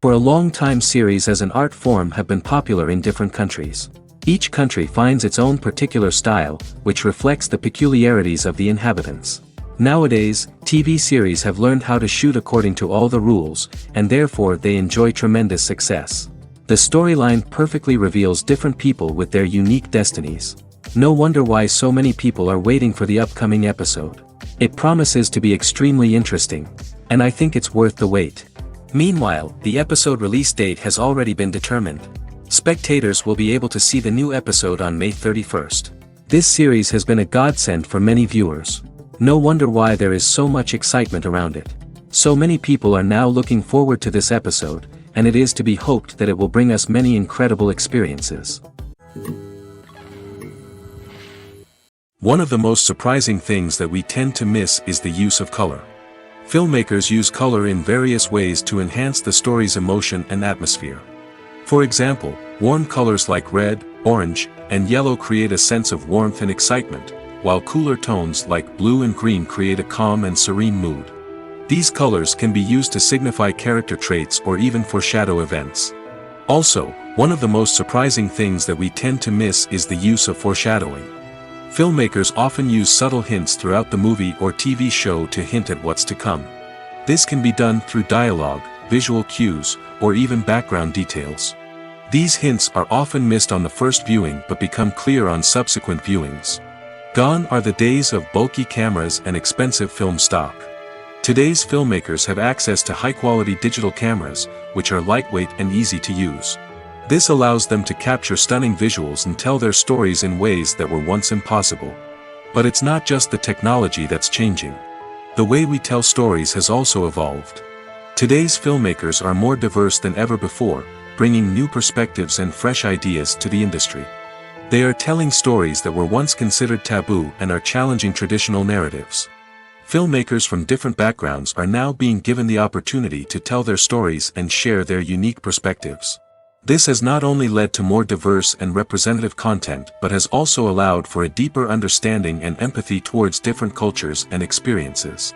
For a long time series as an art form have been popular in different countries. Each country finds its own particular style, which reflects the peculiarities of the inhabitants. Nowadays, TV series have learned how to shoot according to all the rules, and therefore they enjoy tremendous success. The storyline perfectly reveals different people with their unique destinies. No wonder why so many people are waiting for the upcoming episode. It promises to be extremely interesting, and I think it's worth the wait. Meanwhile, the episode release date has already been determined. Spectators will be able to see the new episode on May 31st. This series has been a godsend for many viewers. No wonder why there is so much excitement around it. So many people are now looking forward to this episode, and it is to be hoped that it will bring us many incredible experiences. One of the most surprising things that we tend to miss is the use of color. Filmmakers use color in various ways to enhance the story's emotion and atmosphere. For example, warm colors like red, orange, and yellow create a sense of warmth and excitement, while cooler tones like blue and green create a calm and serene mood. These colors can be used to signify character traits or even foreshadow events. Also, one of the most surprising things that we tend to miss is the use of foreshadowing. Filmmakers often use subtle hints throughout the movie or TV show to hint at what's to come. This can be done through dialogue, visual cues, or even background details. These hints are often missed on the first viewing but become clear on subsequent viewings. Gone are the days of bulky cameras and expensive film stock. Today's filmmakers have access to high-quality digital cameras, which are lightweight and easy to use. This allows them to capture stunning visuals and tell their stories in ways that were once impossible. But it's not just the technology that's changing. The way we tell stories has also evolved. Today's filmmakers are more diverse than ever before, bringing new perspectives and fresh ideas to the industry. They are telling stories that were once considered taboo and are challenging traditional narratives. Filmmakers from different backgrounds are now being given the opportunity to tell their stories and share their unique perspectives. This has not only led to more diverse and representative content but has also allowed for a deeper understanding and empathy towards different cultures and experiences.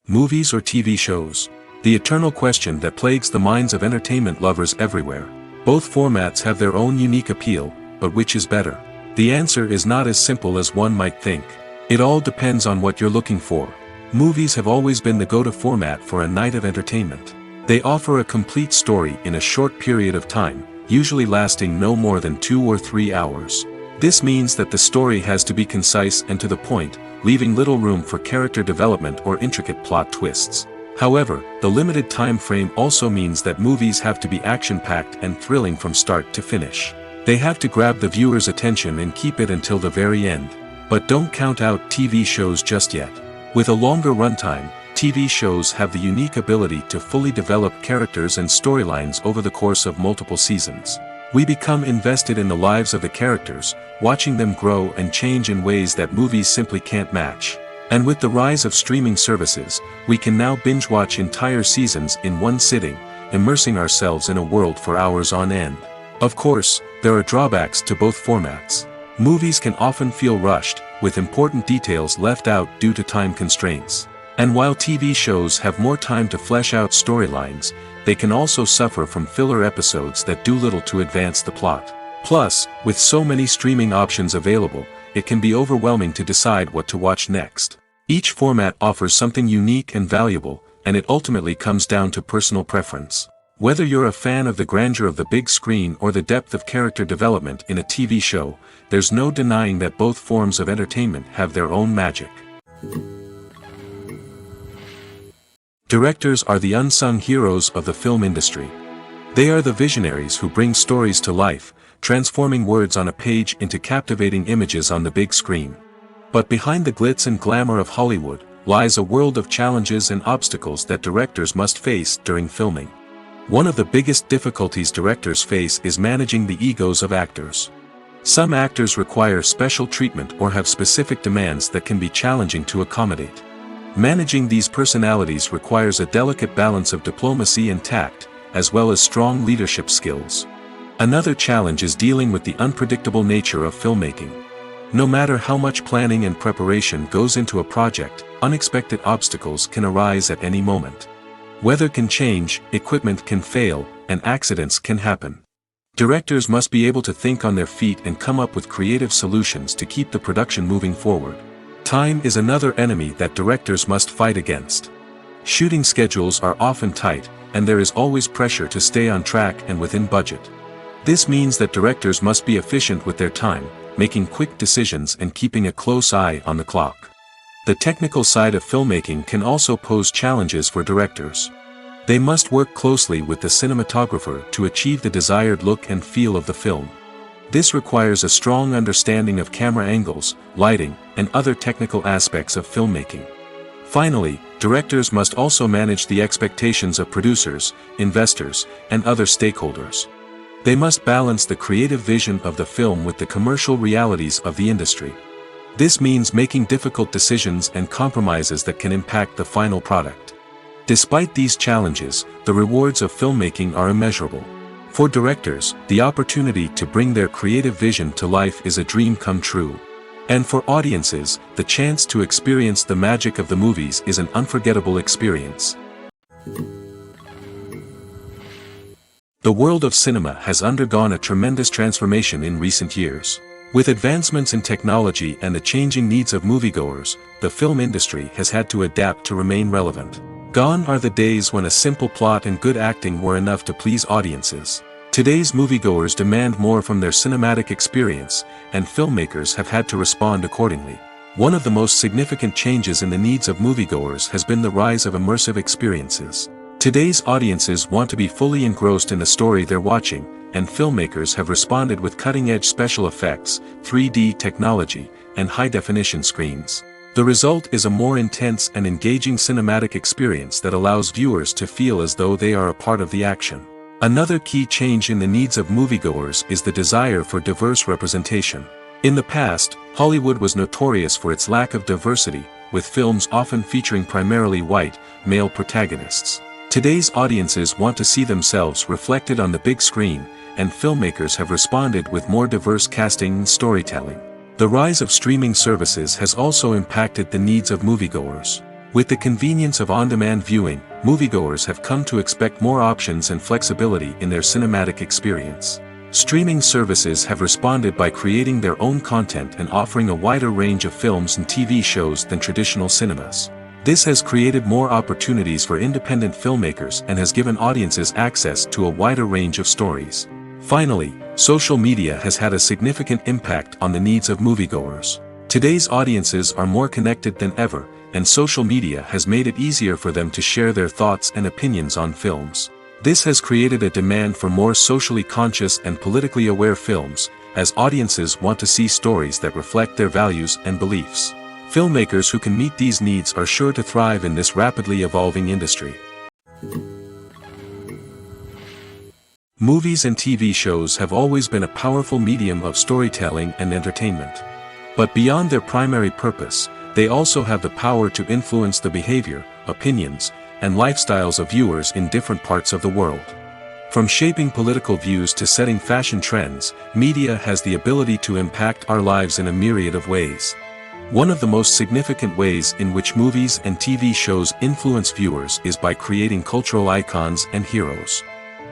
Movies or TV shows? The eternal question that plagues the minds of entertainment lovers everywhere. Both formats have their own unique appeal, but which is better? The answer is not as simple as one might think. It all depends on what you're looking for. Movies have always been the go-to format for a night of entertainment. They offer a complete story in a short period of time, usually lasting no more than 2 or 3 hours. This means that the story has to be concise and to the point, leaving little room for character development or intricate plot twists. However, the limited time frame also means that movies have to be action-packed and thrilling from start to finish. They have to grab the viewer's attention and keep it until the very end. But don't count out TV shows just yet. With a longer runtime, TV shows have the unique ability to fully develop characters and storylines over the course of multiple seasons. We become invested in the lives of the characters, watching them grow and change in ways that movies simply can't match. And with the rise of streaming services, we can now binge-watch entire seasons in one sitting, immersing ourselves in a world for hours on end. Of course, there are drawbacks to both formats. Movies can often feel rushed, with important details left out due to time constraints. And while TV shows have more time to flesh out storylines, they can also suffer from filler episodes that do little to advance the plot. Plus, with so many streaming options available, it can be overwhelming to decide what to watch next. Each format offers something unique and valuable, and it ultimately comes down to personal preference. Whether you're a fan of the grandeur of the big screen or the depth of character development in a TV show, there's no denying that both forms of entertainment have their own magic. Directors are the unsung heroes of the film industry. They are the visionaries who bring stories to life, transforming words on a page into captivating images on the big screen. But behind the glitz and glamour of Hollywood, lies a world of challenges and obstacles that directors must face during filming. One of the biggest difficulties directors face is managing the egos of actors. Some actors require special treatment or have specific demands that can be challenging to accommodate. Managing these personalities requires a delicate balance of diplomacy and tact, as well as strong leadership skills. Another challenge is dealing with the unpredictable nature of filmmaking. No matter how much planning and preparation goes into a project, unexpected obstacles can arise at any moment. Weather can change, equipment can fail, and accidents can happen. Directors must be able to think on their feet and come up with creative solutions to keep the production moving forward. Time is another enemy that directors must fight against. Shooting schedules are often tight, and there is always pressure to stay on track and within budget. This means that directors must be efficient with their time, making quick decisions and keeping a close eye on the clock. The technical side of filmmaking can also pose challenges for directors. They must work closely with the cinematographer to achieve the desired look and feel of the film. This requires a strong understanding of camera angles, lighting, and other technical aspects of filmmaking. Finally, directors must also manage the expectations of producers, investors, and other stakeholders. They must balance the creative vision of the film with the commercial realities of the industry. This means making difficult decisions and compromises that can impact the final product. Despite these challenges, the rewards of filmmaking are immeasurable. For directors, the opportunity to bring their creative vision to life is a dream come true. And for audiences, the chance to experience the magic of the movies is an unforgettable experience. The world of cinema has undergone a tremendous transformation in recent years. With advancements in technology and the changing needs of moviegoers, the film industry has had to adapt to remain relevant. Gone are the days when a simple plot and good acting were enough to please audiences. Today's moviegoers demand more from their cinematic experience, and filmmakers have had to respond accordingly. One of the most significant changes in the needs of moviegoers has been the rise of immersive experiences. Today's audiences want to be fully engrossed in the story they're watching, and filmmakers have responded with cutting-edge special effects, 3D technology, and high-definition screens. The result is a more intense and engaging cinematic experience that allows viewers to feel as though they are a part of the action. Another key change in the needs of moviegoers is the desire for diverse representation. In the past, Hollywood was notorious for its lack of diversity, with films often featuring primarily white, male protagonists. Today's audiences want to see themselves reflected on the big screen, and filmmakers have responded with more diverse casting and storytelling. The rise of streaming services has also impacted the needs of moviegoers. With the convenience of on-demand viewing, moviegoers have come to expect more options and flexibility in their cinematic experience. Streaming services have responded by creating their own content and offering a wider range of films and TV shows than traditional cinemas. This has created more opportunities for independent filmmakers and has given audiences access to a wider range of stories. Finally, social media has had a significant impact on the needs of moviegoers. Today's audiences are more connected than ever, and social media has made it easier for them to share their thoughts and opinions on films. This has created a demand for more socially conscious and politically aware films, as audiences want to see stories that reflect their values and beliefs. Filmmakers who can meet these needs are sure to thrive in this rapidly evolving industry. Movies and TV shows have always been a powerful medium of storytelling and entertainment. But beyond their primary purpose, they also have the power to influence the behavior, opinions, and lifestyles of viewers in different parts of the world. From shaping political views to setting fashion trends, media has the ability to impact our lives in a myriad of ways. One of the most significant ways in which movies and TV shows influence viewers is by creating cultural icons and heroes.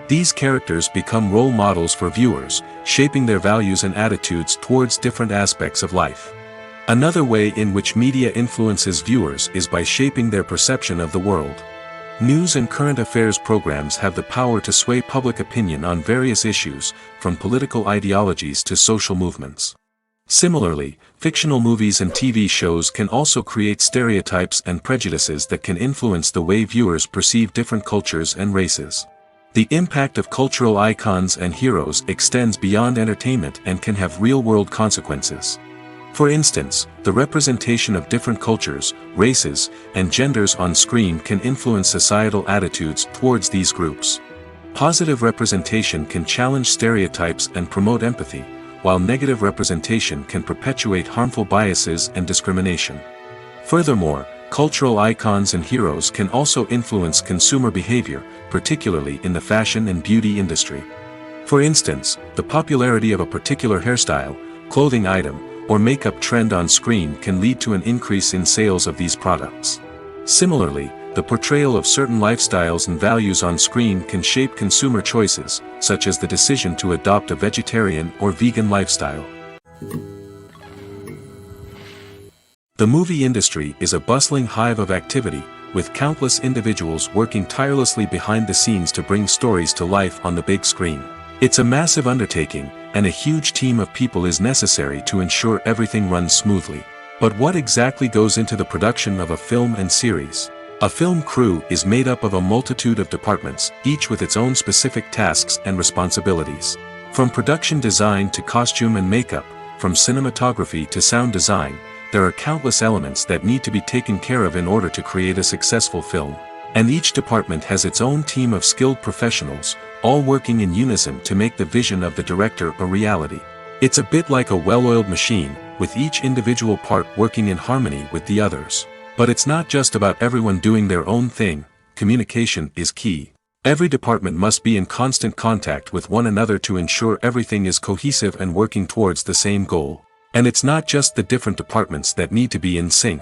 These characters become role models for viewers, shaping their values and attitudes towards different aspects of life. Another way in which media influences viewers is by shaping their perception of the world. News and current affairs programs have the power to sway public opinion on various issues, from political ideologies to social movements. Similarly, fictional movies and TV shows can also create stereotypes and prejudices that can influence the way viewers perceive different cultures and races. The impact of cultural icons and heroes extends beyond entertainment and can have real-world consequences. For instance, the representation of different cultures, races, and genders on screen can influence societal attitudes towards these groups. Positive representation can challenge stereotypes and promote empathy, while negative representation can perpetuate harmful biases and discrimination. Furthermore, cultural icons and heroes can also influence consumer behavior, particularly in the fashion and beauty industry. For instance, the popularity of a particular hairstyle, clothing item, or makeup trend on screen can lead to an increase in sales of these products. Similarly, the portrayal of certain lifestyles and values on screen can shape consumer choices, such as the decision to adopt a vegetarian or vegan lifestyle. The movie industry is a bustling hive of activity, with countless individuals working tirelessly behind the scenes to bring stories to life on the big screen. It's a massive undertaking, and a huge team of people is necessary to ensure everything runs smoothly. But what exactly goes into the production of a film and series? A film crew is made up of a multitude of departments, each with its own specific tasks and responsibilities. From production design to costume and makeup, from cinematography to sound design, there are countless elements that need to be taken care of in order to create a successful film. And each department has its own team of skilled professionals, all working in unison to make the vision of the director a reality. It's a bit like a well-oiled machine, with each individual part working in harmony with the others. But it's not just about everyone doing their own thing. Communication is key. Every department must be in constant contact with one another to ensure everything is cohesive and working towards the same goal. And it's not just the different departments that need to be in sync.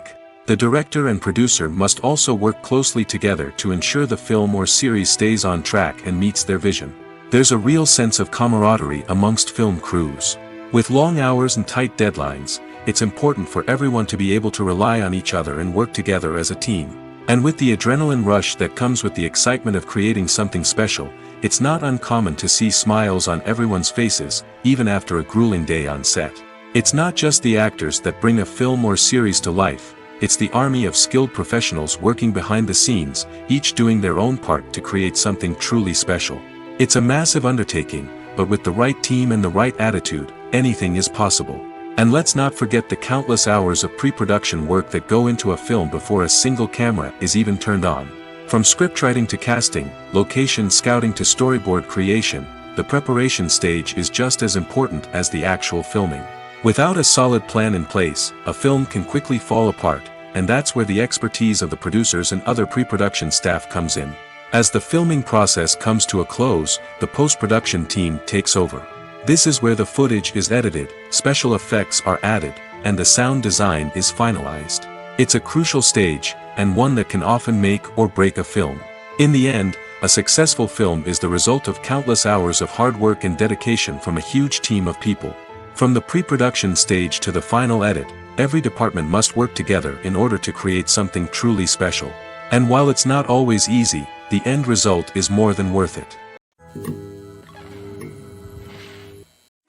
The director and producer must also work closely together to ensure the film or series stays on track and meets their vision. There's a real sense of camaraderie amongst film crews. With long hours and tight deadlines, it's important for everyone to be able to rely on each other and work together as a team. And with the adrenaline rush that comes with the excitement of creating something special, it's not uncommon to see smiles on everyone's faces, even after a grueling day on set. It's not just the actors that bring a film or series to life, it's the army of skilled professionals working behind the scenes, each doing their own part to create something truly special. It's a massive undertaking, but with the right team and the right attitude, anything is possible. And let's not forget the countless hours of pre-production work that go into a film before a single camera is even turned on. From scriptwriting to casting, location scouting to storyboard creation, the preparation stage is just as important as the actual filming. Without a solid plan in place, a film can quickly fall apart, and that's where the expertise of the producers and other pre-production staff comes in. As the filming process comes to a close, the post-production team takes over. This is where the footage is edited, special effects are added, and the sound design is finalized. It's a crucial stage, and one that can often make or break a film. In the end, a successful film is the result of countless hours of hard work and dedication from a huge team of people. From the pre-production stage to the final edit, every department must work together in order to create something truly special. And while it's not always easy, the end result is more than worth it.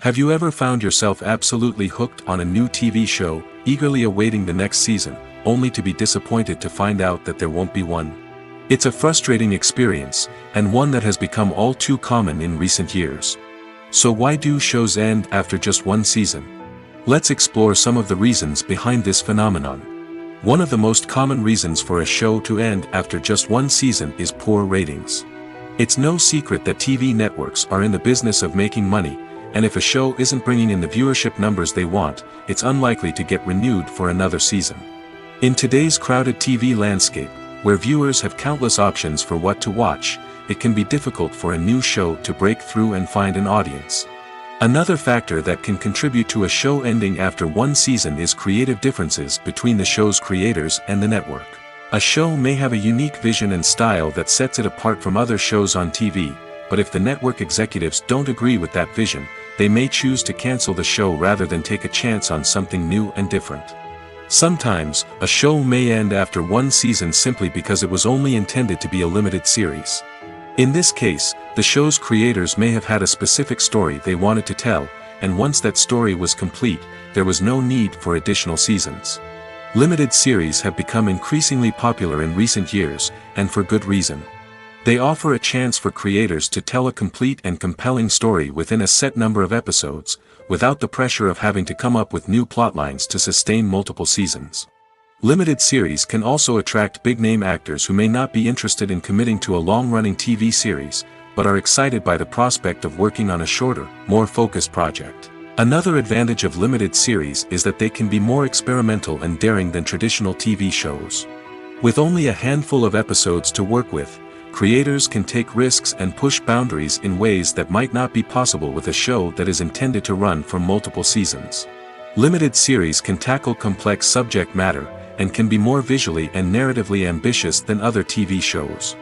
Have you ever found yourself absolutely hooked on a new TV show, eagerly awaiting the next season, only to be disappointed to find out that there won't be one? It's a frustrating experience, and one that has become all too common in recent years. So why do shows end after just one season? Let's explore some of the reasons behind this phenomenon. One of the most common reasons for a show to end after just one season is poor ratings. It's no secret that TV networks are in the business of making money, and if a show isn't bringing in the viewership numbers they want, it's unlikely to get renewed for another season. In today's crowded TV landscape, where viewers have countless options for what to watch, it can be difficult for a new show to break through and find an audience. Another factor that can contribute to a show ending after one season is creative differences between the show's creators and the network. A show may have a unique vision and style that sets it apart from other shows on TV, but if the network executives don't agree with that vision, they may choose to cancel the show rather than take a chance on something new and different. Sometimes, a show may end after one season simply because it was only intended to be a limited series. In this case, the show's creators may have had a specific story they wanted to tell, and once that story was complete, there was no need for additional seasons. Limited series have become increasingly popular in recent years, and for good reason. They offer a chance for creators to tell a complete and compelling story within a set number of episodes, without the pressure of having to come up with new plotlines to sustain multiple seasons. Limited series can also attract big-name actors who may not be interested in committing to a long-running TV series, but are excited by the prospect of working on a shorter, more focused project. Another advantage of limited series is that they can be more experimental and daring than traditional TV shows. With only a handful of episodes to work with, creators can take risks and push boundaries in ways that might not be possible with a show that is intended to run for multiple seasons. Limited series can tackle complex subject matter, and can be more visually and narratively ambitious than other TV shows.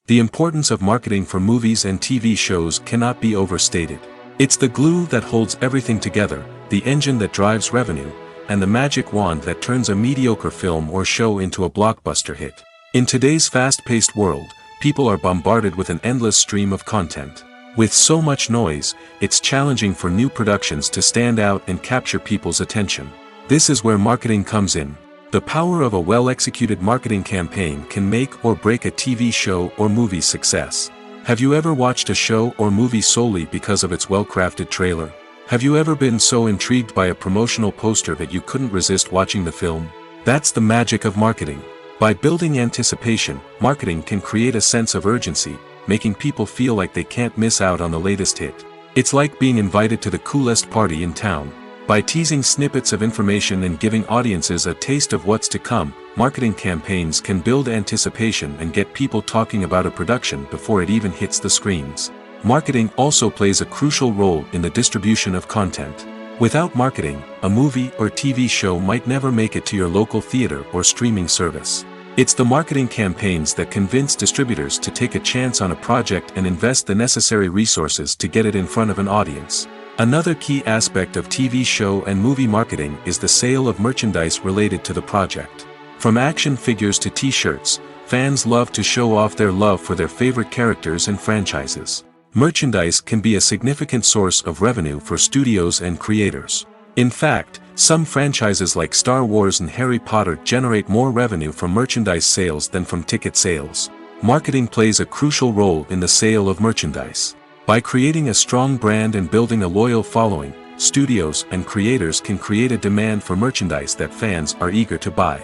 The importance of marketing for movies and TV shows cannot be overstated. It's the glue that holds everything together, the engine that drives revenue, and the magic wand that turns a mediocre film or show into a blockbuster hit. In today's fast-paced world, people are bombarded with an endless stream of content. With so much noise, it's challenging for new productions to stand out and capture people's attention. This is where marketing comes in. The power of a well-executed marketing campaign can make or break a TV show or movie's success. Have you ever watched a show or movie solely because of its well-crafted trailer? Have you ever been so intrigued by a promotional poster that you couldn't resist watching the film? That's the magic of marketing. By building anticipation, marketing can create a sense of urgency, making people feel like they can't miss out on the latest hit. It's like being invited to the coolest party in town. By teasing snippets of information and giving audiences a taste of what's to come, marketing campaigns can build anticipation and get people talking about a production before it even hits the screens. Marketing also plays a crucial role in the distribution of content. Without marketing, a movie or TV show might never make it to your local theater or streaming service. It's the marketing campaigns that convince distributors to take a chance on a project and invest the necessary resources to get it in front of an audience. Another key aspect of TV show and movie marketing is the sale of merchandise related to the project. From action figures to t-shirts, fans love to show off their love for their favorite characters and franchises. Merchandise can be a significant source of revenue for studios and creators. In fact, some franchises like Star Wars and Harry Potter generate more revenue from merchandise sales than from ticket sales. Marketing plays a crucial role in the sale of merchandise. By creating a strong brand and building a loyal following, studios and creators can create a demand for merchandise that fans are eager to buy.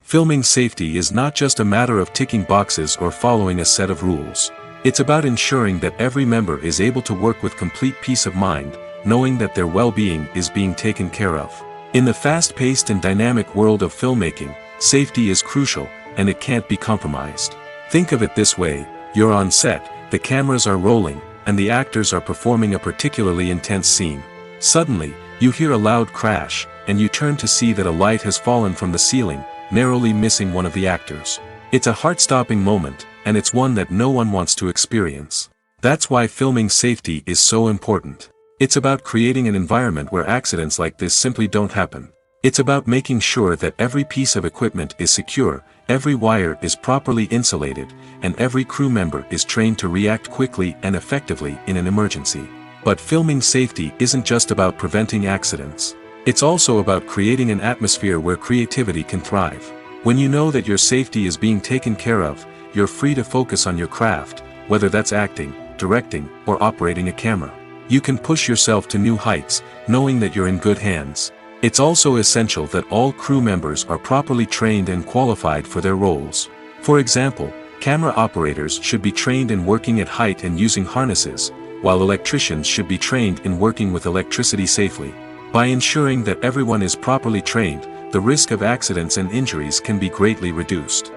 Filming safety is not just a matter of ticking boxes or following a set of rules. It's about ensuring that every member is able to work with complete peace of mind, knowing that their well-being is being taken care of. In the fast-paced and dynamic world of filmmaking, safety is crucial, and it can't be compromised. Think of it this way: you're on set, the cameras are rolling, and the actors are performing a particularly intense scene. Suddenly, you hear a loud crash, and you turn to see that a light has fallen from the ceiling, narrowly missing one of the actors. It's a heart-stopping moment, and it's one that no one wants to experience. That's why filming safety is so important. It's about creating an environment where accidents like this simply don't happen. It's about making sure that every piece of equipment is secure, every wire is properly insulated, and every crew member is trained to react quickly and effectively in an emergency. But filming safety isn't just about preventing accidents. It's also about creating an atmosphere where creativity can thrive. When you know that your safety is being taken care of, you're free to focus on your craft, whether that's acting, directing, or operating a camera. You can push yourself to new heights, knowing that you're in good hands. It's also essential that all crew members are properly trained and qualified for their roles. For example, camera operators should be trained in working at height and using harnesses, while electricians should be trained in working with electricity safely. By ensuring that everyone is properly trained, the risk of accidents and injuries can be greatly reduced.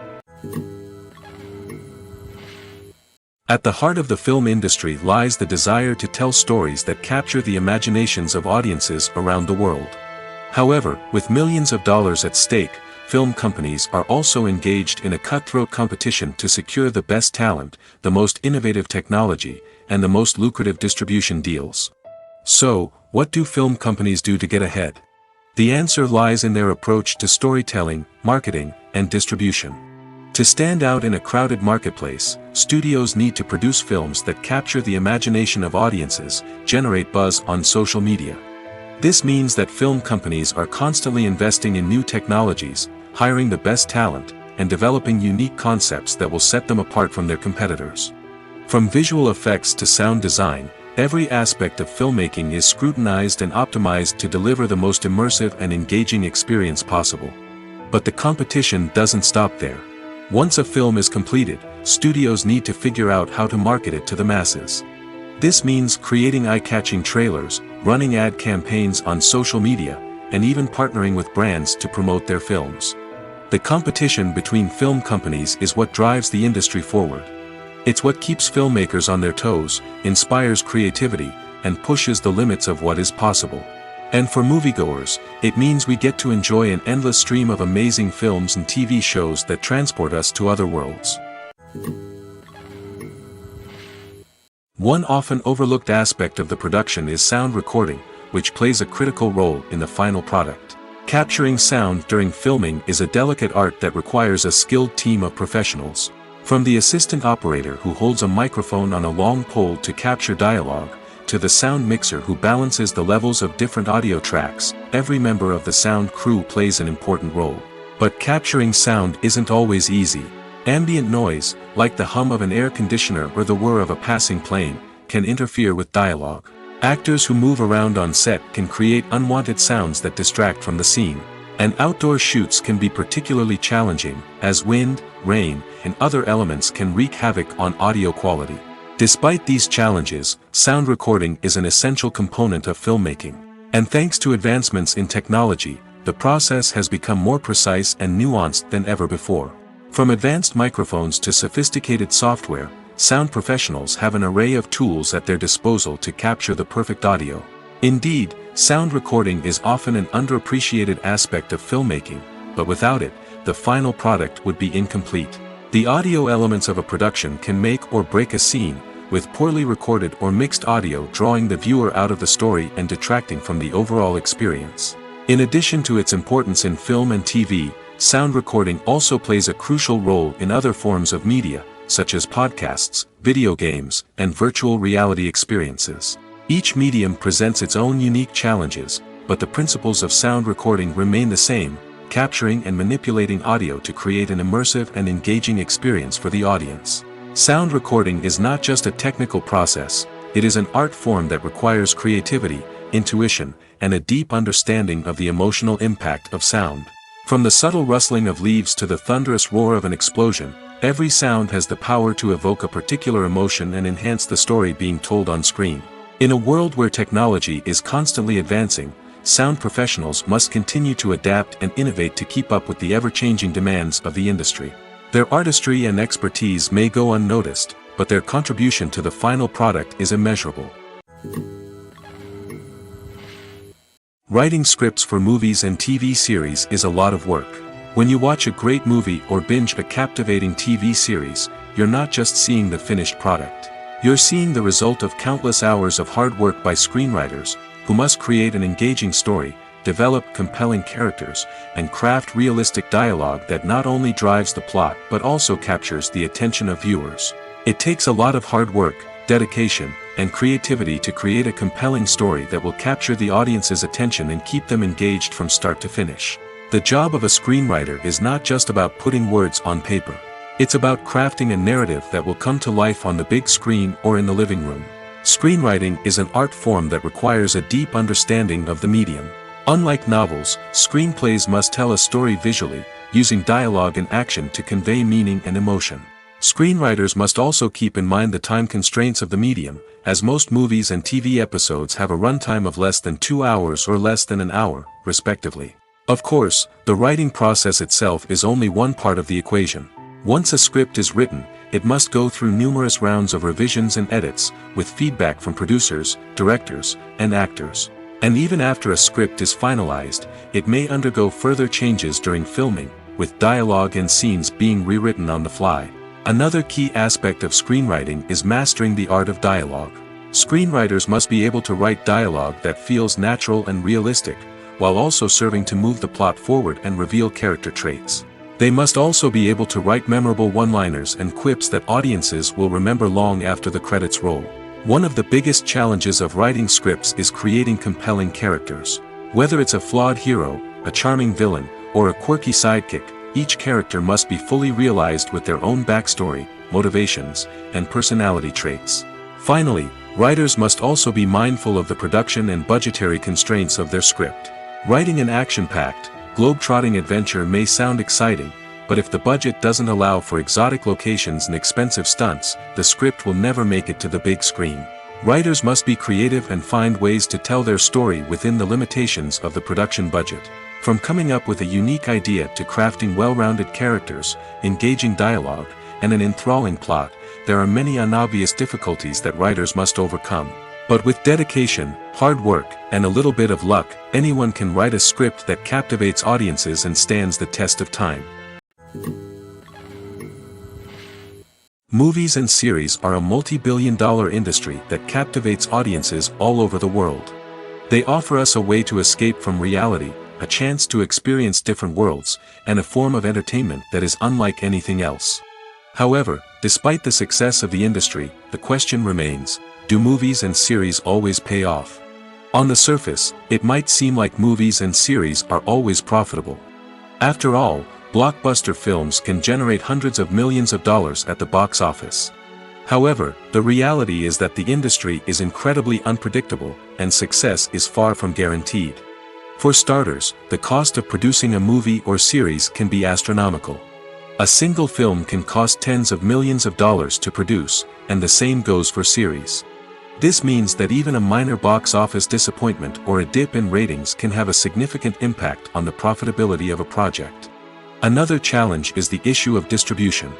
At the heart of the film industry lies the desire to tell stories that capture the imaginations of audiences around the world. However, with millions of dollars at stake, film companies are also engaged in a cutthroat competition to secure the best talent, the most innovative technology, and the most lucrative distribution deals. So, what do film companies do to get ahead? The answer lies in their approach to storytelling, marketing, and distribution. To stand out in a crowded marketplace, studios need to produce films that capture the imagination of audiences, generate buzz on social media. This means that film companies are constantly investing in new technologies, hiring the best talent, and developing unique concepts that will set them apart from their competitors. From visual effects to sound design, every aspect of filmmaking is scrutinized and optimized to deliver the most immersive and engaging experience possible. But the competition doesn't stop there. Once a film is completed, studios need to figure out how to market it to the masses. This means creating eye-catching trailers, running ad campaigns on social media, and even partnering with brands to promote their films. The competition between film companies is what drives the industry forward. It's what keeps filmmakers on their toes, inspires creativity, and pushes the limits of what is possible. And for moviegoers, it means we get to enjoy an endless stream of amazing films and TV shows that transport us to other worlds. One often overlooked aspect of the production is sound recording, which plays a critical role in the final product. Capturing sound during filming is a delicate art that requires a skilled team of professionals. From the assistant operator who holds a microphone on a long pole to capture dialogue, to the sound mixer who balances the levels of different audio tracks, every member of the sound crew plays an important role. But capturing sound isn't always easy. Ambient noise, like the hum of an air conditioner or the whir of a passing plane, can interfere with dialogue. Actors who move around on set can create unwanted sounds that distract from the scene. And outdoor shoots can be particularly challenging, as wind, rain, and other elements can wreak havoc on audio quality. Despite these challenges, sound recording is an essential component of filmmaking. And thanks to advancements in technology, the process has become more precise and nuanced than ever before. From advanced microphones to sophisticated software, sound professionals have an array of tools at their disposal to capture the perfect audio. Indeed, sound recording is often an underappreciated aspect of filmmaking, but without it, the final product would be incomplete. The audio elements of a production can make or break a scene, with poorly recorded or mixed audio drawing the viewer out of the story and detracting from the overall experience. In addition to its importance in film and TV, sound recording also plays a crucial role in other forms of media, such as podcasts, video games, and virtual reality experiences. Each medium presents its own unique challenges, but the principles of sound recording remain the same, capturing and manipulating audio to create an immersive and engaging experience for the audience. Sound recording is not just a technical process, it is an art form that requires creativity, intuition, and a deep understanding of the emotional impact of sound. From the subtle rustling of leaves to the thunderous roar of an explosion, every sound has the power to evoke a particular emotion and enhance the story being told on screen. In a world where technology is constantly advancing, sound professionals must continue to adapt and innovate to keep up with the ever-changing demands of the industry. Their artistry and expertise may go unnoticed, but their contribution to the final product is immeasurable. Writing scripts for movies and TV series is a lot of work. When you watch a great movie or binge a captivating TV series, you're not just seeing the finished product. You're seeing the result of countless hours of hard work by screenwriters, who must create an engaging story, develop compelling characters, and craft realistic dialogue that not only drives the plot but also captures the attention of viewers. It takes a lot of hard work, dedication, and creativity to create a compelling story that will capture the audience's attention and keep them engaged from start to finish. The job of a screenwriter is not just about putting words on paper. It's about crafting a narrative that will come to life on the big screen or in the living room. Screenwriting is an art form that requires a deep understanding of the medium. Unlike novels, screenplays must tell a story visually, using dialogue and action to convey meaning and emotion. Screenwriters must also keep in mind the time constraints of the medium, as most movies and TV episodes have a runtime of less than 2 hours or less than an hour, respectively. Of course, the writing process itself is only one part of the equation. Once a script is written, it must go through numerous rounds of revisions and edits, with feedback from producers, directors, and actors. And even after a script is finalized, it may undergo further changes during filming, with dialogue and scenes being rewritten on the fly. Another key aspect of screenwriting is mastering the art of dialogue. Screenwriters must be able to write dialogue that feels natural and realistic, while also serving to move the plot forward and reveal character traits. They must also be able to write memorable one-liners and quips that audiences will remember long after the credits roll. One of the biggest challenges of writing scripts is creating compelling characters. Whether it's a flawed hero, a charming villain, or a quirky sidekick, each character must be fully realized with their own backstory, motivations, and personality traits. Finally, writers must also be mindful of the production and budgetary constraints of their script. Writing an action-packed, globe-trotting adventure may sound exciting, but if the budget doesn't allow for exotic locations and expensive stunts, the script will never make it to the big screen. Writers must be creative and find ways to tell their story within the limitations of the production budget. From coming up with a unique idea to crafting well-rounded characters, engaging dialogue, and an enthralling plot, there are many unobvious difficulties that writers must overcome. But with dedication, hard work, and a little bit of luck, anyone can write a script that captivates audiences and stands the test of time. Movies and series are a multi-billion-dollar industry that captivates audiences all over the world. They offer us a way to escape from reality, a chance to experience different worlds, and a form of entertainment that is unlike anything else. However, despite the success of the industry, the question remains, do movies and series always pay off? On the surface, it might seem like movies and series are always profitable. After all, blockbuster films can generate hundreds of millions of dollars at the box office. However, the reality is that the industry is incredibly unpredictable, and success is far from guaranteed. For starters, the cost of producing a movie or series can be astronomical. A single film can cost tens of millions of dollars to produce, and the same goes for series. This means that even a minor box office disappointment or a dip in ratings can have a significant impact on the profitability of a project. Another challenge is the issue of distribution.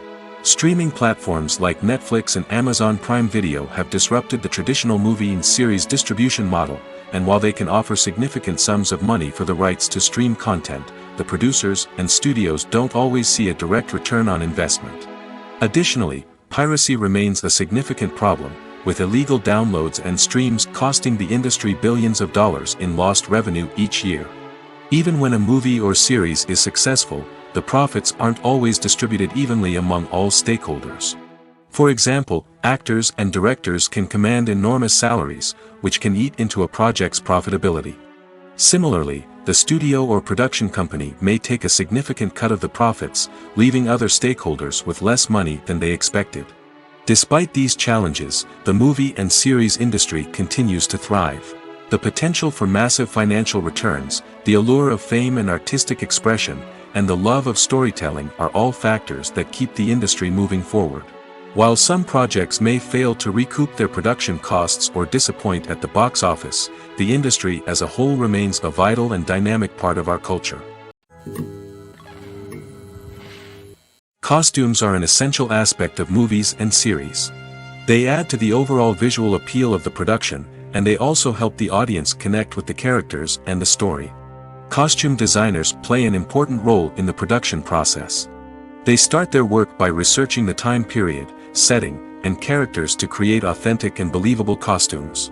Streaming platforms like Netflix and Amazon Prime Video have disrupted the traditional movie and series distribution model, and while they can offer significant sums of money for the rights to stream content, the producers and studios don't always see a direct return on investment. Additionally, piracy remains a significant problem, with illegal downloads and streams costing the industry billions of dollars in lost revenue each year. Even when a movie or series is successful, the profits aren't always distributed evenly among all stakeholders. For example, actors and directors can command enormous salaries, which can eat into a project's profitability. Similarly, the studio or production company may take a significant cut of the profits, leaving other stakeholders with less money than they expected. Despite these challenges, the movie and series industry continues to thrive. The potential for massive financial returns, the allure of fame and artistic expression, and the love of storytelling are all factors that keep the industry moving forward. While some projects may fail to recoup their production costs or disappoint at the box office, the industry as a whole remains a vital and dynamic part of our culture. Costumes are an essential aspect of movies and series. They add to the overall visual appeal of the production, and they also help the audience connect with the characters and the story. Costume designers play an important role in the production process. They start their work by researching the time period, setting, and characters to create authentic and believable costumes.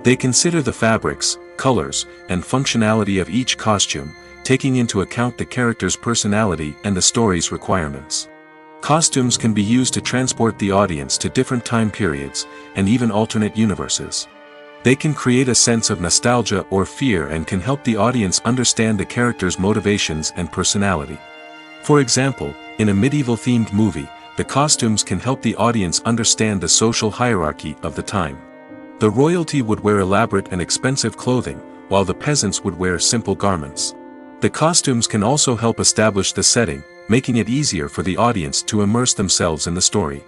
They consider the fabrics, colors, and functionality of each costume, taking into account the character's personality and the story's requirements. Costumes can be used to transport the audience to different time periods, and even alternate universes. They can create a sense of nostalgia or fear and can help the audience understand the character's motivations and personality. For example, in a medieval-themed movie, the costumes can help the audience understand the social hierarchy of the time. The royalty would wear elaborate and expensive clothing, while the peasants would wear simple garments. The costumes can also help establish the setting, making it easier for the audience to immerse themselves in the story.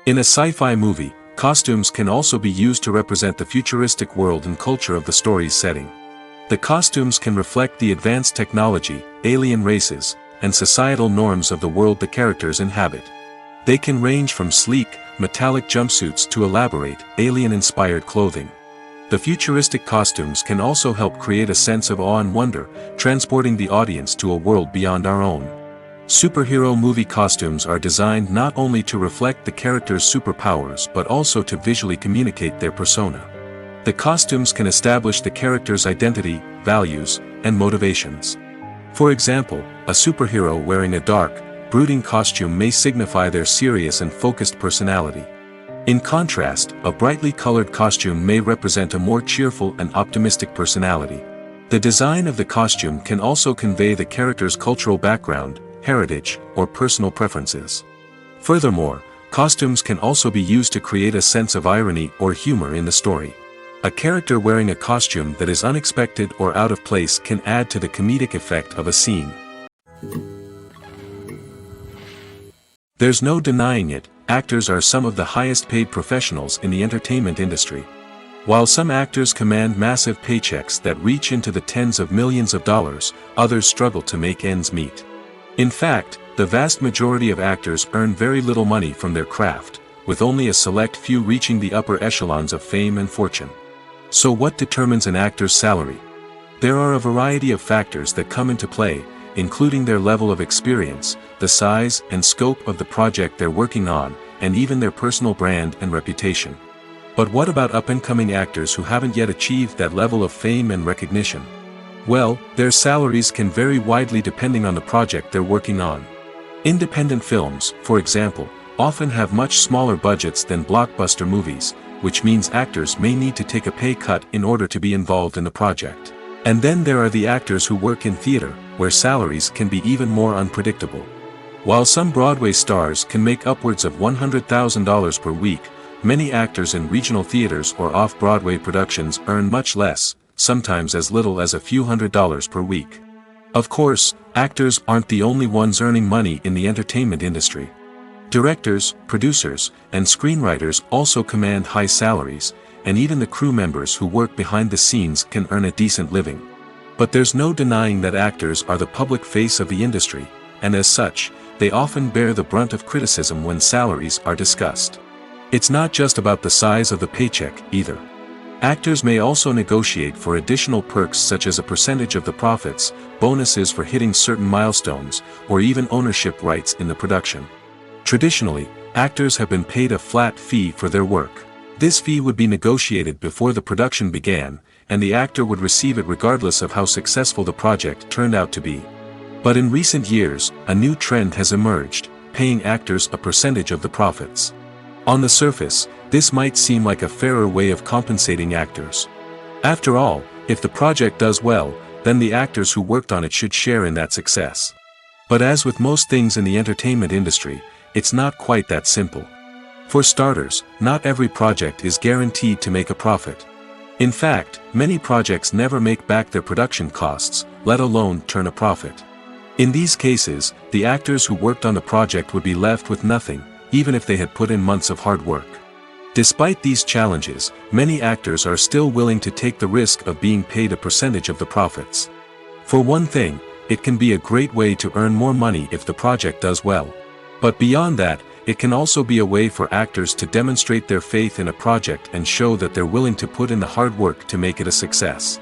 In a sci-fi movie, costumes can also be used to represent the futuristic world and culture of the story's setting. The costumes can reflect the advanced technology, alien races, and societal norms of the world the characters inhabit. They can range from sleek, metallic jumpsuits to elaborate, alien-inspired clothing. The futuristic costumes can also help create a sense of awe and wonder, transporting the audience to a world beyond our own. Superhero movie costumes are designed not only to reflect the character's superpowers but also to visually communicate their persona. The costumes can establish the character's identity, values, and motivations. For example, a superhero wearing a dark, brooding costume may signify their serious and focused personality. In contrast, a brightly colored costume may represent a more cheerful and optimistic personality. The design of the costume can also convey the character's cultural background, heritage, or personal preferences. Furthermore, costumes can also be used to create a sense of irony or humor in the story. A character wearing a costume that is unexpected or out of place can add to the comedic effect of a scene. There's no denying it, actors are some of the highest paid professionals in the entertainment industry. While some actors command massive paychecks that reach into the tens of millions of dollars, others struggle to make ends meet. In fact, the vast majority of actors earn very little money from their craft, with only a select few reaching the upper echelons of fame and fortune. So what determines an actor's salary? There are a variety of factors that come into play, including their level of experience, the size and scope of the project they're working on, and even their personal brand and reputation. But what about up-and-coming actors who haven't yet achieved that level of fame and recognition? Well, their salaries can vary widely depending on the project they're working on. Independent films, for example, often have much smaller budgets than blockbuster movies, which means actors may need to take a pay cut in order to be involved in the project. And then there are the actors who work in theater, where salaries can be even more unpredictable. While some Broadway stars can make upwards of $100,000 per week, many actors in regional theaters or off-Broadway productions earn much less, sometimes as little as a few $100s per week. Of course, actors aren't the only ones earning money in the entertainment industry. Directors, producers, and screenwriters also command high salaries, and even the crew members who work behind the scenes can earn a decent living. But there's no denying that actors are the public face of the industry, and as such, they often bear the brunt of criticism when salaries are discussed. It's not just about the size of the paycheck, either. Actors may also negotiate for additional perks such as a percentage of the profits, bonuses for hitting certain milestones, or even ownership rights in the production. Traditionally, actors have been paid a flat fee for their work. This fee would be negotiated before the production began, and the actor would receive it regardless of how successful the project turned out to be. But in recent years, a new trend has emerged, paying actors a percentage of the profits. On the surface, this might seem like a fairer way of compensating actors. After all, if the project does well, then the actors who worked on it should share in that success. But as with most things in the entertainment industry, it's not quite that simple. For starters, not every project is guaranteed to make a profit. In fact, many projects never make back their production costs, let alone turn a profit. In these cases, the actors who worked on the project would be left with nothing, even if they had put in months of hard work. Despite these challenges, many actors are still willing to take the risk of being paid a percentage of the profits. For one thing, it can be a great way to earn more money if the project does well. But beyond that, it can also be a way for actors to demonstrate their faith in a project and show that they're willing to put in the hard work to make it a success.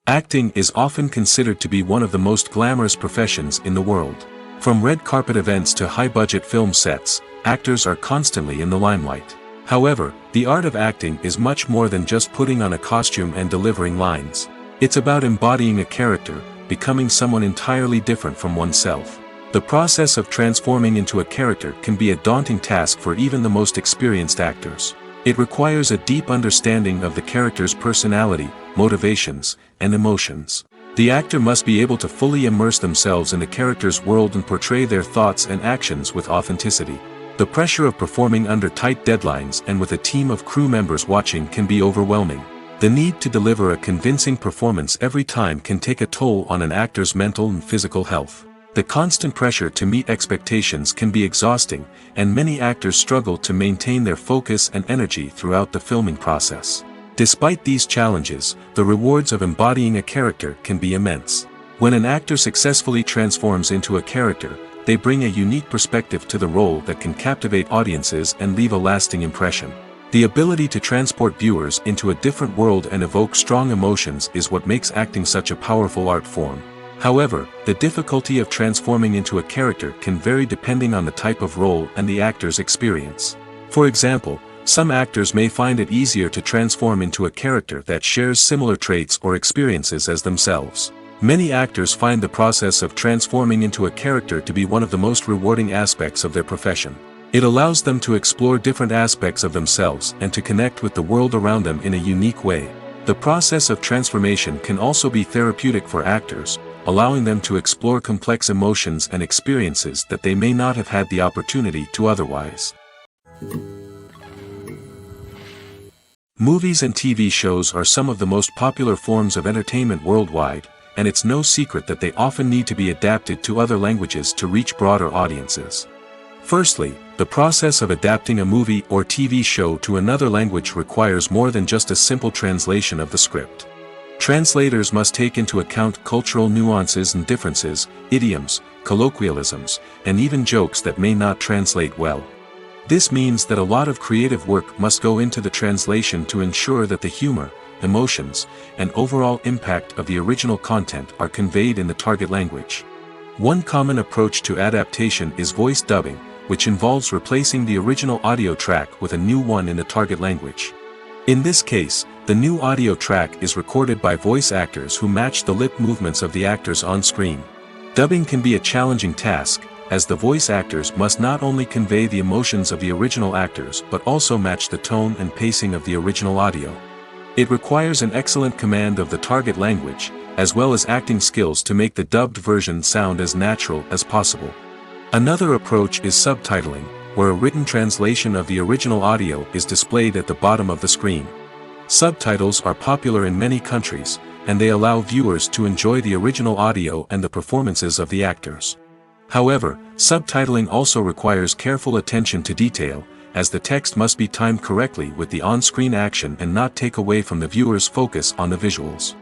Acting is often considered to be one of the most glamorous professions in the world. From red carpet events to high-budget film sets, actors are constantly in the limelight. However, the art of acting is much more than just putting on a costume and delivering lines. It's about embodying a character, becoming someone entirely different from oneself. The process of transforming into a character can be a daunting task for even the most experienced actors. It requires a deep understanding of the character's personality, motivations, and emotions. The actor must be able to fully immerse themselves in the character's world and portray their thoughts and actions with authenticity. The pressure of performing under tight deadlines and with a team of crew members watching can be overwhelming. The need to deliver a convincing performance every time can take a toll on an actor's mental and physical health. The constant pressure to meet expectations can be exhausting, and many actors struggle to maintain their focus and energy throughout the filming process. Despite these challenges, the rewards of embodying a character can be immense. When an actor successfully transforms into a character, they bring a unique perspective to the role that can captivate audiences and leave a lasting impression. The ability to transport viewers into a different world and evoke strong emotions is what makes acting such a powerful art form. However, the difficulty of transforming into a character can vary depending on the type of role and the actor's experience. For example, some actors may find it easier to transform into a character that shares similar traits or experiences as themselves. Many actors find the process of transforming into a character to be one of the most rewarding aspects of their profession. It allows them to explore different aspects of themselves and to connect with the world around them in a unique way. The process of transformation can also be therapeutic for actors, allowing them to explore complex emotions and experiences that they may not have had the opportunity to otherwise. Movies and TV shows are some of the most popular forms of entertainment worldwide, and it's no secret that they often need to be adapted to other languages to reach broader audiences. Firstly, the process of adapting a movie or TV show to another language requires more than just a simple translation of the script. Translators must take into account cultural nuances and differences, idioms, colloquialisms, and even jokes that may not translate well. This means that a lot of creative work must go into the translation to ensure that the humor, emotions, and overall impact of the original content are conveyed in the target language. One common approach to adaptation is voice dubbing, which involves replacing the original audio track with a new one in the target language. In this case, the new audio track is recorded by voice actors who match the lip movements of the actors on screen. Dubbing can be a challenging task, as the voice actors must not only convey the emotions of the original actors but also match the tone and pacing of the original audio. It requires an excellent command of the target language, as well as acting skills to make the dubbed version sound as natural as possible. Another approach is subtitling, where a written translation of the original audio is displayed at the bottom of the screen. Subtitles are popular in many countries, and they allow viewers to enjoy the original audio and the performances of the actors. However, subtitling also requires careful attention to detail, as the text must be timed correctly with the on-screen action and not take away from the viewer's focus on the visuals.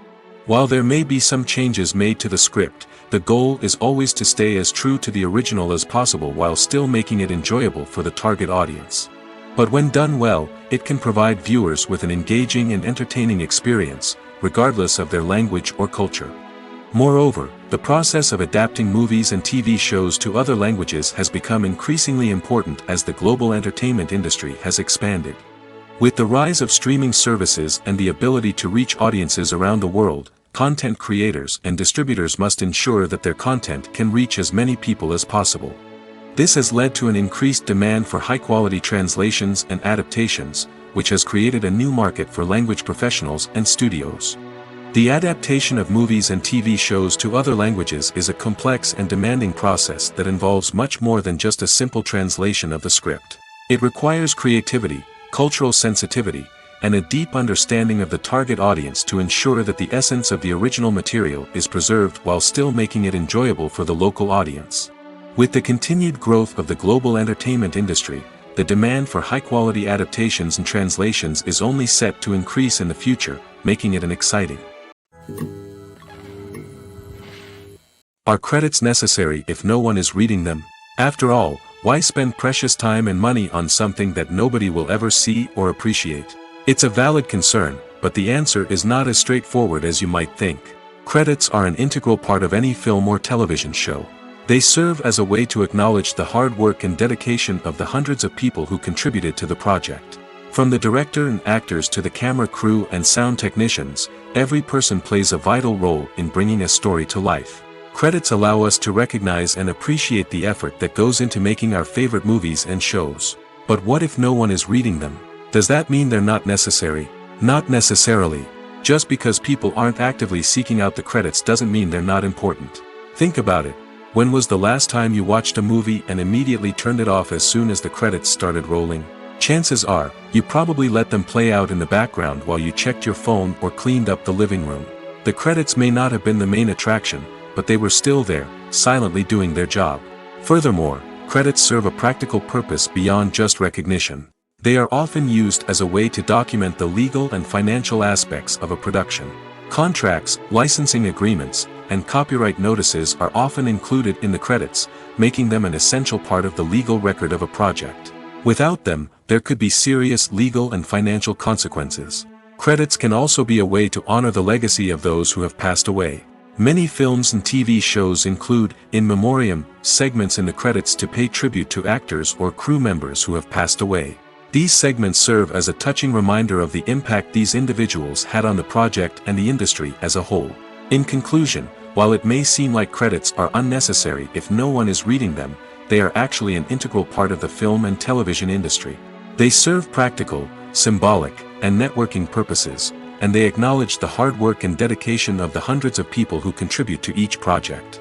While there may be some changes made to the script, the goal is always to stay as true to the original as possible while still making it enjoyable for the target audience. But when done well, it can provide viewers with an engaging and entertaining experience, regardless of their language or culture. Moreover, the process of adapting movies and TV shows to other languages has become increasingly important as the global entertainment industry has expanded. With the rise of streaming services and the ability to reach audiences around the world, content creators and distributors must ensure that their content can reach as many people as possible. This has led to an increased demand for high-quality translations and adaptations, which has created a new market for language professionals and studios. The adaptation of movies and TV shows to other languages is a complex and demanding process that involves much more than just a simple translation of the script. It requires creativity, cultural sensitivity, and a deep understanding of the target audience to ensure that the essence of the original material is preserved while still making it enjoyable for the local audience. With the continued growth of the global entertainment industry, the demand for high-quality adaptations and translations is only set to increase in the future, making it an exciting. Are credits necessary if no one is reading them? After all, why spend precious time and money on something that nobody will ever see or appreciate? It's a valid concern, but the answer is not as straightforward as you might think. Credits are an integral part of any film or television show. They serve as a way to acknowledge the hard work and dedication of the hundreds of people who contributed to the project. From the director and actors to the camera crew and sound technicians, every person plays a vital role in bringing a story to life. Credits allow us to recognize and appreciate the effort that goes into making our favorite movies and shows. But what if no one is reading them? Does that mean they're not necessary? Not necessarily. Just because people aren't actively seeking out the credits doesn't mean they're not important. Think about it. When was the last time you watched a movie and immediately turned it off as soon as the credits started rolling? Chances are, you probably let them play out in the background while you checked your phone or cleaned up the living room. The credits may not have been the main attraction, but they were still there, silently doing their job. Furthermore, credits serve a practical purpose beyond just recognition. They are often used as a way to document the legal and financial aspects of a production. Contracts, licensing agreements, and copyright notices are often included in the credits, making them an essential part of the legal record of a project. Without them, there could be serious legal and financial consequences. Credits can also be a way to honor the legacy of those who have passed away. Many films and TV shows include, in memoriam, segments in the credits to pay tribute to actors or crew members who have passed away. These segments serve as a touching reminder of the impact these individuals had on the project and the industry as a whole. In conclusion, while it may seem like credits are unnecessary if no one is reading them, they are actually an integral part of the film and television industry. They serve practical, symbolic, and networking purposes, and they acknowledge the hard work and dedication of the hundreds of people who contribute to each project.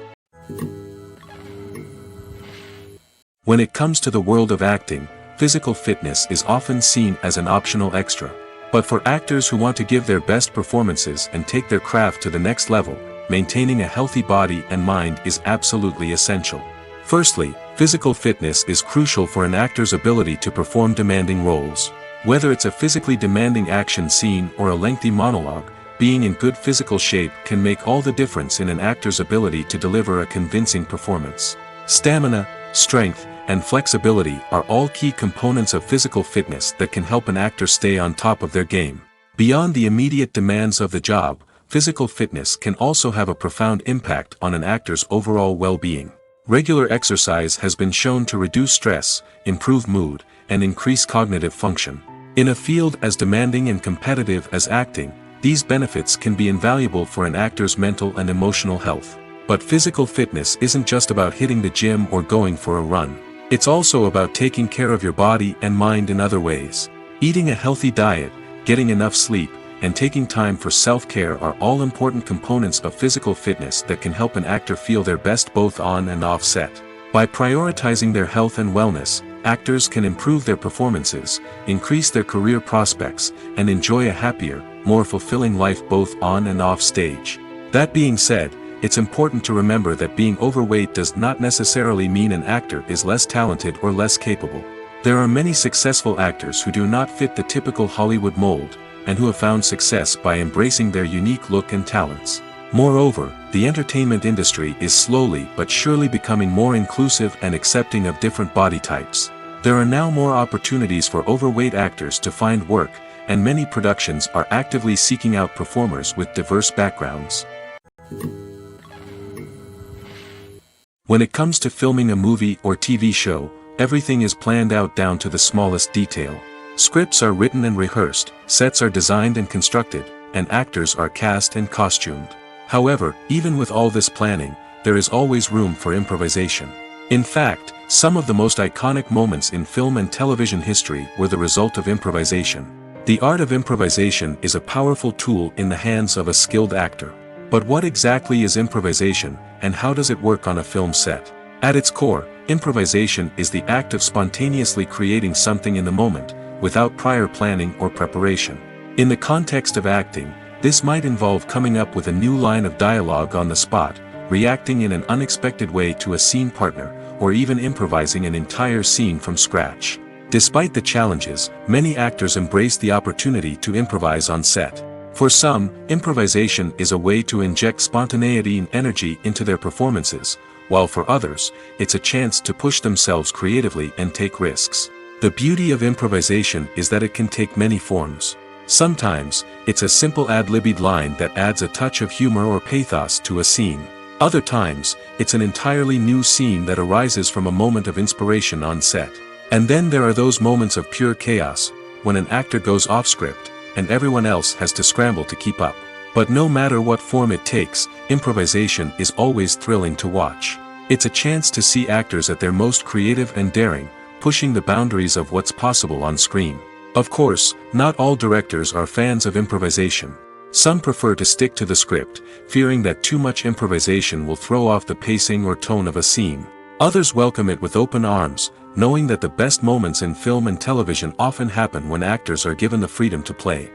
When it comes to the world of acting, physical fitness is often seen as an optional extra. But for actors who want to give their best performances and take their craft to the next level, maintaining a healthy body and mind is absolutely essential. Firstly, physical fitness is crucial for an actor's ability to perform demanding roles. Whether it's a physically demanding action scene or a lengthy monologue, being in good physical shape can make all the difference in an actor's ability to deliver a convincing performance. Stamina, strength, and flexibility are all key components of physical fitness that can help an actor stay on top of their game. Beyond the immediate demands of the job, physical fitness can also have a profound impact on an actor's overall well-being. Regular exercise has been shown to reduce stress, improve mood, and increase cognitive function. In a field as demanding and competitive as acting, these benefits can be invaluable for an actor's mental and emotional health. But physical fitness isn't just about hitting the gym or going for a run. It's also about taking care of your body and mind in other ways. Eating a healthy diet, getting enough sleep, and taking time for self-care are all important components of physical fitness that can help an actor feel their best both on and off set. By prioritizing their health and wellness, actors can improve their performances, increase their career prospects, and enjoy a happier, more fulfilling life both on and off stage. That being said, it's important to remember that being overweight does not necessarily mean an actor is less talented or less capable. There are many successful actors who do not fit the typical Hollywood mold, and who have found success by embracing their unique look and talents. Moreover, the entertainment industry is slowly but surely becoming more inclusive and accepting of different body types. There are now more opportunities for overweight actors to find work, and many productions are actively seeking out performers with diverse backgrounds. When it comes to filming a movie or TV show, everything is planned out down to the smallest detail. Scripts are written and rehearsed, sets are designed and constructed, and actors are cast and costumed. However, even with all this planning, there is always room for improvisation. In fact, some of the most iconic moments in film and television history were the result of improvisation. The art of improvisation is a powerful tool in the hands of a skilled actor. But what exactly is improvisation, and how does it work on a film set? At its core, improvisation is the act of spontaneously creating something in the moment, without prior planning or preparation. In the context of acting, this might involve coming up with a new line of dialogue on the spot, reacting in an unexpected way to a scene partner, or even improvising an entire scene from scratch. Despite the challenges, many actors embrace the opportunity to improvise on set. For some, improvisation is a way to inject spontaneity and energy into their performances, while for others, it's a chance to push themselves creatively and take risks. The beauty of improvisation is that it can take many forms. Sometimes, it's a simple ad-libbed line that adds a touch of humor or pathos to a scene. Other times, it's an entirely new scene that arises from a moment of inspiration on set. And then there are those moments of pure chaos, when an actor goes off script, and everyone else has to scramble to keep up. But no matter what form it takes, improvisation is always thrilling to watch. It's a chance to see actors at their most creative and daring, pushing the boundaries of what's possible on screen. Of course, not all directors are fans of improvisation. Some prefer to stick to the script, fearing that too much improvisation will throw off the pacing or tone of a scene. Others welcome it with open arms, knowing that the best moments in film and television often happen when actors are given the freedom to play.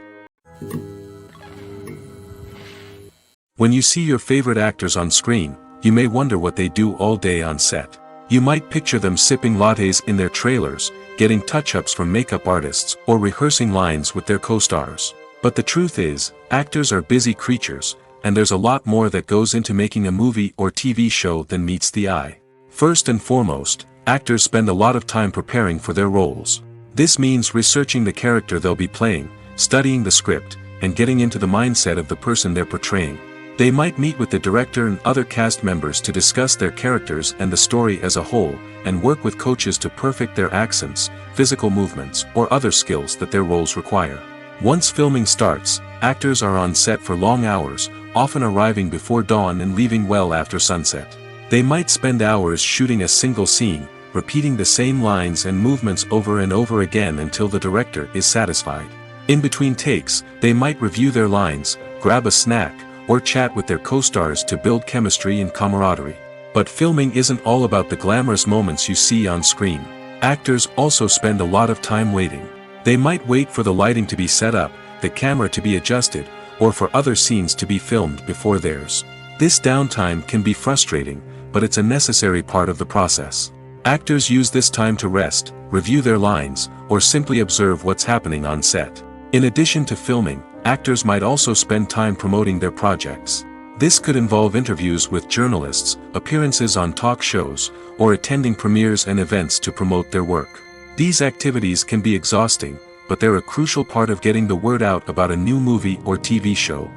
When you see your favorite actors on screen, you may wonder what they do all day on set. You might picture them sipping lattes in their trailers, getting touch-ups from makeup artists, or rehearsing lines with their co-stars. But the truth is, actors are busy creatures, and there's a lot more that goes into making a movie or TV show than meets the eye. First and foremost, actors spend a lot of time preparing for their roles. This means researching the character they'll be playing, studying the script, and getting into the mindset of the person they're portraying. They might meet with the director and other cast members to discuss their characters and the story as a whole, and work with coaches to perfect their accents, physical movements, or other skills that their roles require. Once filming starts, actors are on set for long hours, often arriving before dawn and leaving well after sunset. They might spend hours shooting a single scene, repeating the same lines and movements over and over again until the director is satisfied. In between takes, they might review their lines, grab a snack, or chat with their co-stars to build chemistry and camaraderie. But filming isn't all about the glamorous moments you see on screen. Actors also spend a lot of time waiting. They might wait for the lighting to be set up, the camera to be adjusted, or for other scenes to be filmed before theirs. This downtime can be frustrating, but it's a necessary part of the process. Actors use this time to rest, review their lines, or simply observe what's happening on set. In addition to filming, Actors might also spend time promoting their projects. This could involve interviews with journalists, appearances on talk shows, or attending premieres and events to promote their work. These activities can be exhausting, but they're a crucial part of getting the word out about a new movie or TV show.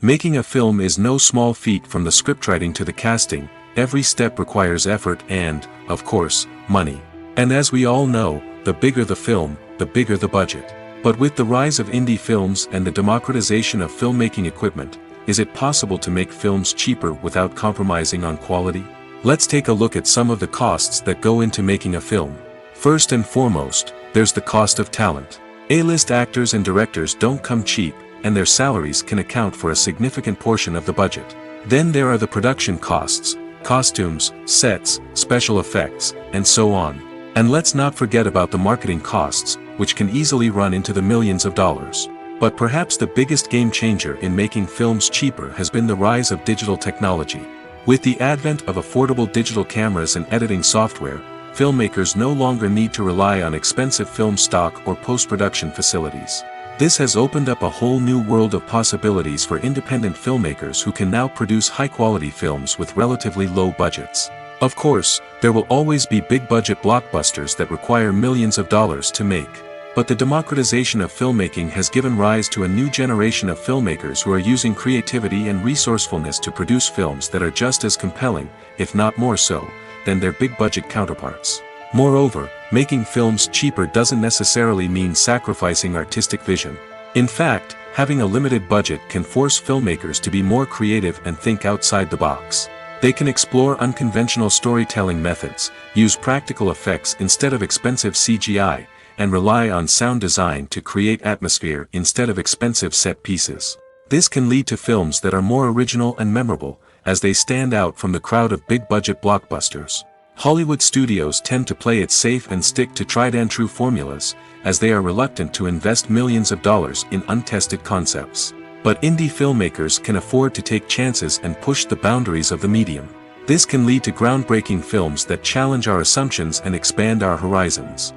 Making a film is no small feat. From the scriptwriting to the casting, every step requires effort and, of course, money. And as we all know, the bigger the film, the bigger the budget. But with the rise of indie films and the democratization of filmmaking equipment, is it possible to make films cheaper without compromising on quality? Let's take a look at some of the costs that go into making a film. First and foremost, there's the cost of talent. A-list actors and directors don't come cheap, and their salaries can account for a significant portion of the budget. Then there are the production costs, costumes, sets, special effects, and so on. And let's not forget about the marketing costs, which can easily run into the millions of dollars. But perhaps the biggest game changer in making films cheaper has been the rise of digital technology. With the advent of affordable digital cameras and editing software, filmmakers no longer need to rely on expensive film stock or post-production facilities. This has opened up a whole new world of possibilities for independent filmmakers who can now produce high-quality films with relatively low budgets. Of course, there will always be big-budget blockbusters that require millions of dollars to make. But the democratization of filmmaking has given rise to a new generation of filmmakers who are using creativity and resourcefulness to produce films that are just as compelling, if not more so, than their big-budget counterparts. Moreover, making films cheaper doesn't necessarily mean sacrificing artistic vision. In fact, having a limited budget can force filmmakers to be more creative and think outside the box. They can explore unconventional storytelling methods, use practical effects instead of expensive CGI, and rely on sound design to create atmosphere instead of expensive set pieces. This can lead to films that are more original and memorable, as they stand out from the crowd of big-budget blockbusters. Hollywood studios tend to play it safe and stick to tried-and-true formulas, as they are reluctant to invest millions of dollars in untested concepts. But indie filmmakers can afford to take chances and push the boundaries of the medium. This can lead to groundbreaking films that challenge our assumptions and expand our horizons.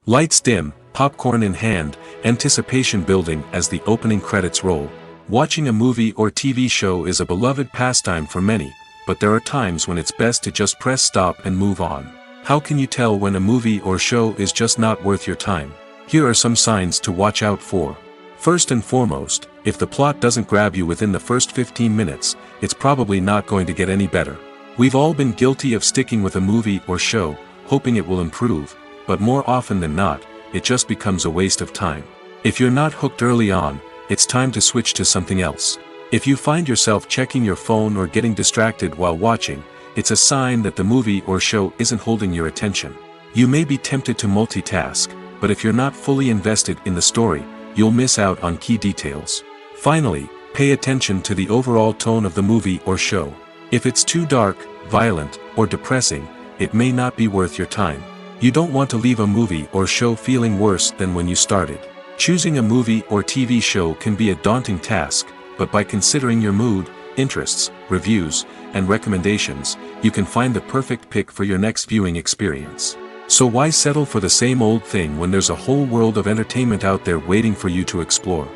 Lights dim, popcorn in hand, anticipation building as the opening credits roll. Watching a movie or TV show is a beloved pastime for many, but there are times when it's best to just press stop and move on. How can you tell when a movie or show is just not worth your time? Here are some signs to watch out for. First and foremost, if the plot doesn't grab you within the first 15 minutes, it's probably not going to get any better. We've all been guilty of sticking with a movie or show, hoping it will improve, but more often than not, it just becomes a waste of time. If you're not hooked early on, it's time to switch to something else. If you find yourself checking your phone or getting distracted while watching, it's a sign that the movie or show isn't holding your attention. You may be tempted to multitask, but if you're not fully invested in the story, you'll miss out on key details. Finally, pay attention to the overall tone of the movie or show. If it's too dark, violent, or depressing, it may not be worth your time. You don't want to leave a movie or show feeling worse than when you started. Choosing a movie or TV show can be a daunting task, but by considering your mood, interests, reviews, and recommendations, you can find the perfect pick for your next viewing experience. So why settle for the same old thing when there's a whole world of entertainment out there waiting for you to explore?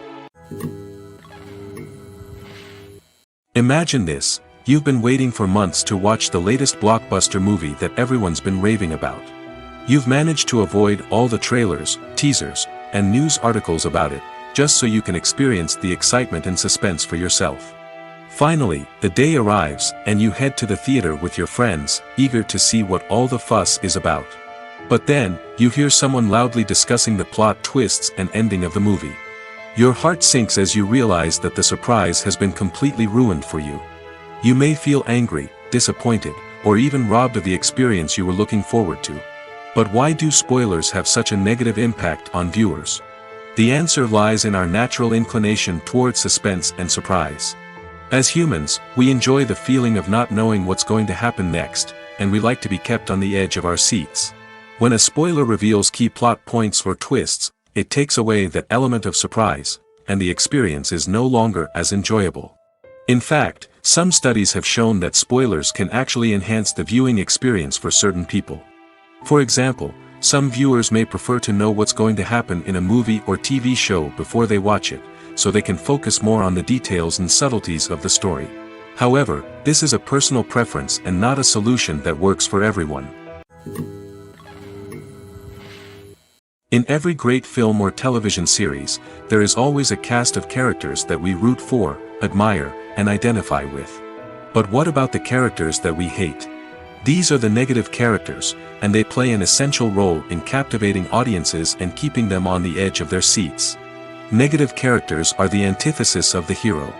Imagine this, you've been waiting for months to watch the latest blockbuster movie that everyone's been raving about. You've managed to avoid all the trailers, teasers, and news articles about it, just so you can experience the excitement and suspense for yourself. Finally, the day arrives, and you head to the theater with your friends, eager to see what all the fuss is about. But then, you hear someone loudly discussing the plot twists and ending of the movie. Your heart sinks as you realize that the surprise has been completely ruined for you. You may feel angry, disappointed, or even robbed of the experience you were looking forward to. But why do spoilers have such a negative impact on viewers? The answer lies in our natural inclination towards suspense and surprise. As humans, we enjoy the feeling of not knowing what's going to happen next, and we like to be kept on the edge of our seats. When a spoiler reveals key plot points or twists, it takes away that element of surprise, and the experience is no longer as enjoyable. In fact, some studies have shown that spoilers can actually enhance the viewing experience for certain people. For example, some viewers may prefer to know what's going to happen in a movie or TV show before they watch it, so they can focus more on the details and subtleties of the story. However, this is a personal preference and not a solution that works for everyone. In every great film or television series, there is always a cast of characters that we root for, admire, and identify with. But what about the characters that we hate? These are the negative characters, and they play an essential role in captivating audiences and keeping them on the edge of their seats. Negative characters are the antithesis of the hero.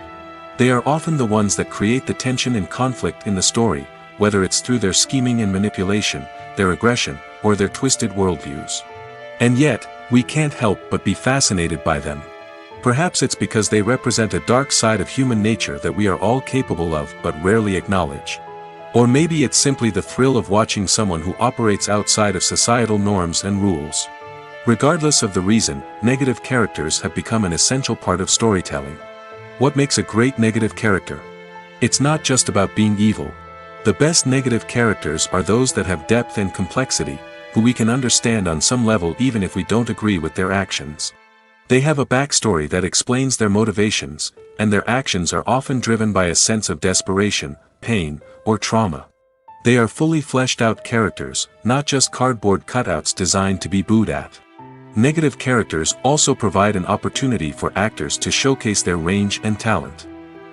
They are often the ones that create the tension and conflict in the story, whether it's through their scheming and manipulation, their aggression, or their twisted worldviews. And yet, we can't help but be fascinated by them. Perhaps it's because they represent a dark side of human nature that we are all capable of but rarely acknowledge. Or maybe it's simply the thrill of watching someone who operates outside of societal norms and rules. Regardless of the reason, negative characters have become an essential part of storytelling. What makes a great negative character? It's not just about being evil. The best negative characters are those that have depth and complexity, who we can understand on some level even if we don't agree with their actions. They have a backstory that explains their motivations, and their actions are often driven by a sense of desperation, pain, or trauma. They are fully fleshed out characters, not just cardboard cutouts designed to be booed at. Negative characters also provide an opportunity for actors to showcase their range and talent.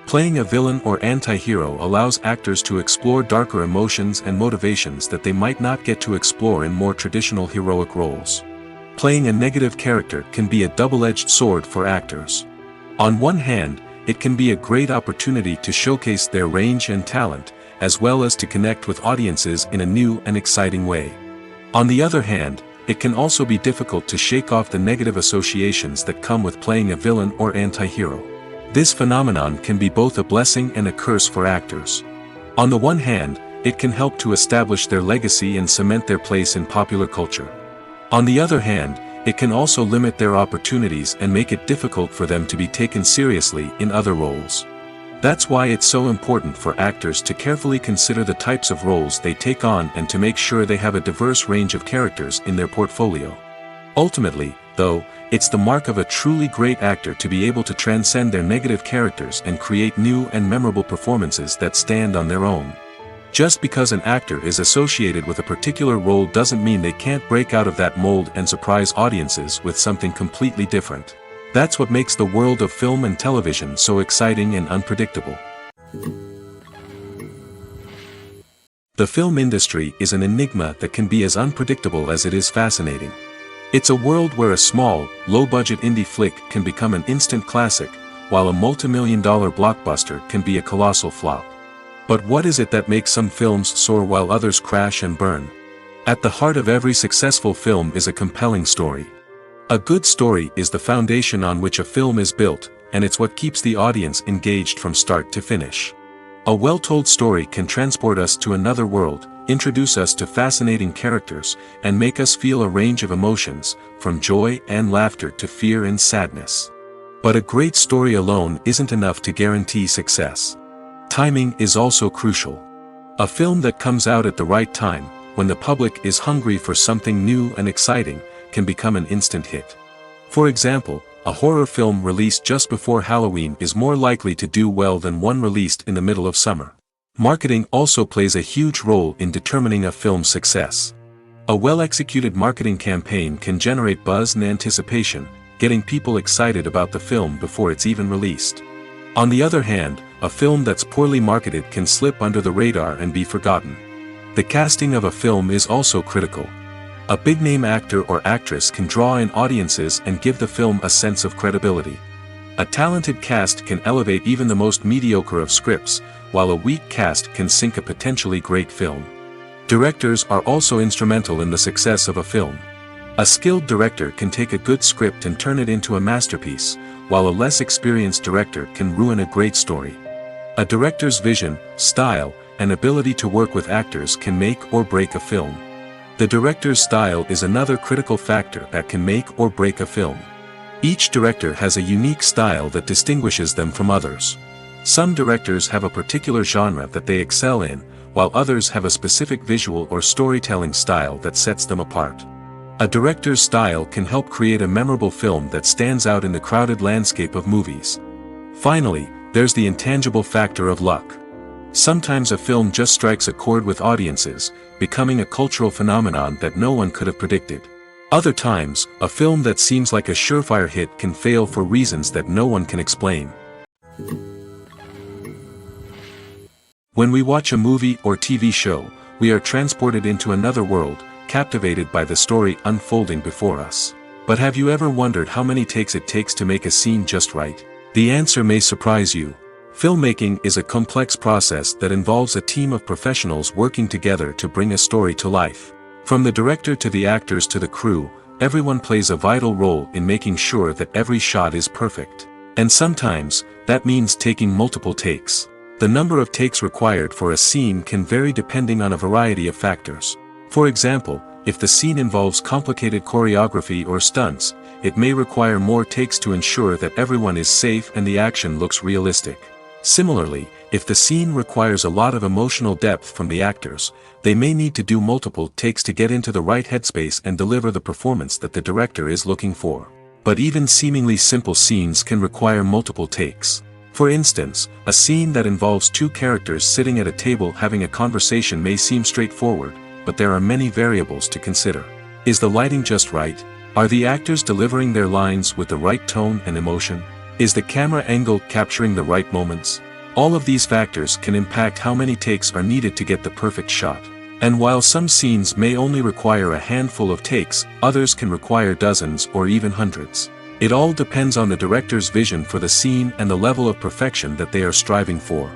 Playing a villain or anti-hero allows actors to explore darker emotions and motivations that they might not get to explore in more traditional heroic roles. Playing a negative character can be a double-edged sword for actors. On one hand, it can be a great opportunity to showcase their range and talent, as well as to connect with audiences in a new and exciting way. On the other hand, it can also be difficult to shake off the negative associations that come with playing a villain or anti-hero. This phenomenon can be both a blessing and a curse for actors. On the one hand, it can help to establish their legacy and cement their place in popular culture. On the other hand, it can also limit their opportunities and make it difficult for them to be taken seriously in other roles. That's why it's so important for actors to carefully consider the types of roles they take on and to make sure they have a diverse range of characters in their portfolio. Ultimately, though, it's the mark of a truly great actor to be able to transcend their negative characters and create new and memorable performances that stand on their own. Just because an actor is associated with a particular role doesn't mean they can't break out of that mold and surprise audiences with something completely different. That's what makes the world of film and television so exciting and unpredictable. The film industry is an enigma that can be as unpredictable as it is fascinating. It's a world where a small, low-budget indie flick can become an instant classic, while a multi-million-dollar blockbuster can be a colossal flop. But what is it that makes some films soar while others crash and burn? At the heart of every successful film is a compelling story. A good story is the foundation on which a film is built, and it's what keeps the audience engaged from start to finish. A well-told story can transport us to another world, introduce us to fascinating characters, and make us feel a range of emotions, from joy and laughter to fear and sadness. But a great story alone isn't enough to guarantee success. Timing is also crucial. A film that comes out at the right time, when the public is hungry for something new and exciting, can become an instant hit. For example, a horror film released just before Halloween is more likely to do well than one released in the middle of summer. Marketing also plays a huge role in determining a film's success. A well-executed marketing campaign can generate buzz and anticipation, getting people excited about the film before it's even released. On the other hand, a film that's poorly marketed can slip under the radar and be forgotten. The casting of a film is also critical. A big-name actor or actress can draw in audiences and give the film a sense of credibility. A talented cast can elevate even the most mediocre of scripts, while a weak cast can sink a potentially great film. Directors are also instrumental in the success of a film. A skilled director can take a good script and turn it into a masterpiece, while a less experienced director can ruin a great story. A director's vision, style, and ability to work with actors can make or break a film. The director's style is another critical factor that can make or break a film. Each director has a unique style that distinguishes them from others. Some directors have a particular genre that they excel in, while others have a specific visual or storytelling style that sets them apart. A director's style can help create a memorable film that stands out in the crowded landscape of movies. Finally, there's the intangible factor of luck. Sometimes a film just strikes a chord with audiences, becoming a cultural phenomenon that no one could have predicted. Other times, a film that seems like a surefire hit can fail for reasons that no one can explain. When we watch a movie or TV show, we are transported into another world, captivated by the story unfolding before us. But have you ever wondered how many takes it takes to make a scene just right? The answer may surprise you. Filmmaking is a complex process that involves a team of professionals working together to bring a story to life. From the director to the actors to the crew, everyone plays a vital role in making sure that every shot is perfect. And sometimes, that means taking multiple takes. The number of takes required for a scene can vary depending on a variety of factors. For example, if the scene involves complicated choreography or stunts, it may require more takes to ensure that everyone is safe and the action looks realistic. Similarly, if the scene requires a lot of emotional depth from the actors, they may need to do multiple takes to get into the right headspace and deliver the performance that the director is looking for. But even seemingly simple scenes can require multiple takes. For instance, a scene that involves two characters sitting at a table having a conversation may seem straightforward, but there are many variables to consider. Is the lighting just right? Are the actors delivering their lines with the right tone and emotion? Is the camera angle capturing the right moments? All of these factors can impact how many takes are needed to get the perfect shot. And while some scenes may only require a handful of takes, others can require dozens or even hundreds. It all depends on the director's vision for the scene and the level of perfection that they are striving for.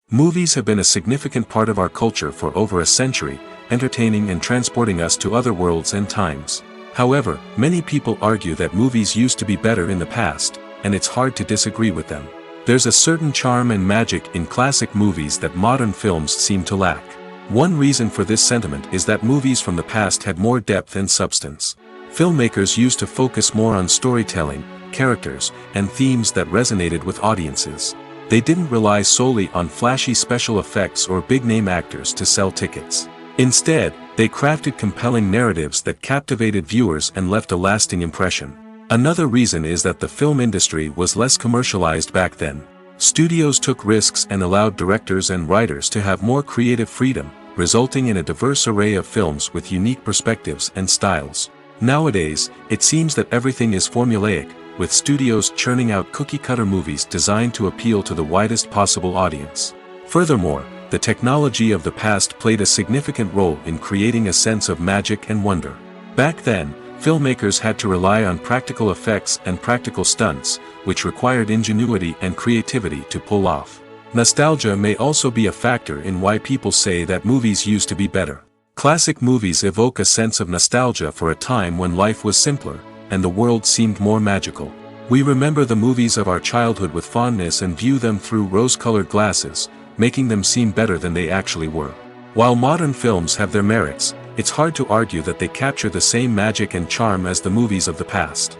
Movies have been a significant part of our culture for over a century, entertaining and transporting us to other worlds and times. However, many people argue that movies used to be better in the past, and it's hard to disagree with them. There's a certain charm and magic in classic movies that modern films seem to lack. One reason for this sentiment is that movies from the past had more depth and substance. Filmmakers used to focus more on storytelling, characters, and themes that resonated with audiences. They didn't rely solely on flashy special effects or big-name actors to sell tickets. Instead, they crafted compelling narratives that captivated viewers and left a lasting impression. Another reason is that the film industry was less commercialized back then. Studios took risks and allowed directors and writers to have more creative freedom, resulting in a diverse array of films with unique perspectives and styles. Nowadays, it seems that everything is formulaic, with studios churning out cookie-cutter movies designed to appeal to the widest possible audience. Furthermore, the technology of the past played a significant role in creating a sense of magic and wonder. Back then, filmmakers had to rely on practical effects and practical stunts, which required ingenuity and creativity to pull off. Nostalgia may also be a factor in why people say that movies used to be better. Classic movies evoke a sense of nostalgia for a time when life was simpler, and the world seemed more magical. We remember the movies of our childhood with fondness and view them through rose-colored glasses, making them seem better than they actually were. While modern films have their merits, it's hard to argue that they capture the same magic and charm as the movies of the past.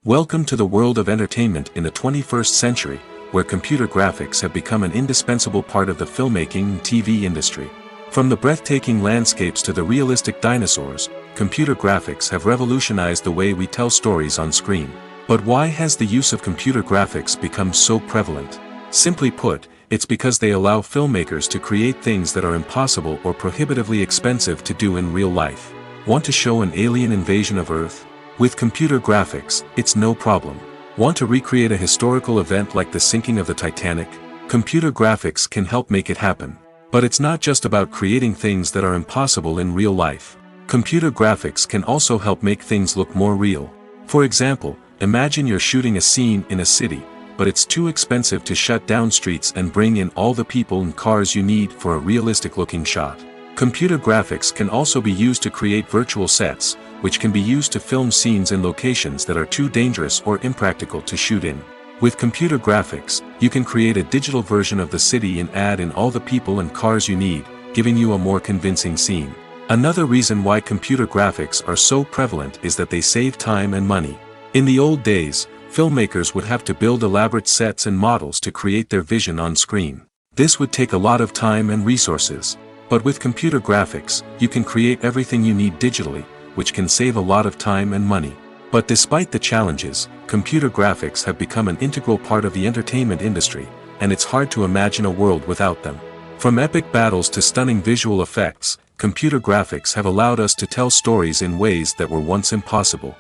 Welcome to the world of entertainment in the 21st century, where computer graphics have become an indispensable part of the filmmaking and TV industry. From the breathtaking landscapes to the realistic dinosaurs, computer graphics have revolutionized the way we tell stories on screen. But why has the use of computer graphics become so prevalent? Simply put, it's because they allow filmmakers to create things that are impossible or prohibitively expensive to do in real life. Want to show an alien invasion of Earth? With computer graphics, it's no problem. Want to recreate a historical event like the sinking of the Titanic? Computer graphics can help make it happen. But it's not just about creating things that are impossible in real life. Computer graphics can also help make things look more real. For example, imagine you're shooting a scene in a city, but it's too expensive to shut down streets and bring in all the people and cars you need for a realistic-looking shot. Computer graphics can also be used to create virtual sets, which can be used to film scenes in locations that are too dangerous or impractical to shoot in. With computer graphics, you can create a digital version of the city and add in all the people and cars you need, giving you a more convincing scene. Another reason why computer graphics are so prevalent is that they save time and money. In the old days, Filmmakers would have to build elaborate sets and models to create their vision on screen. This would take a lot of time and resources. But with computer graphics, you can create everything you need digitally, which can save a lot of time and money. But despite the challenges, computer graphics have become an integral part of the entertainment industry, and it's hard to imagine a world without them. From epic battles to stunning visual effects, computer graphics have allowed us to tell stories in ways that were once impossible.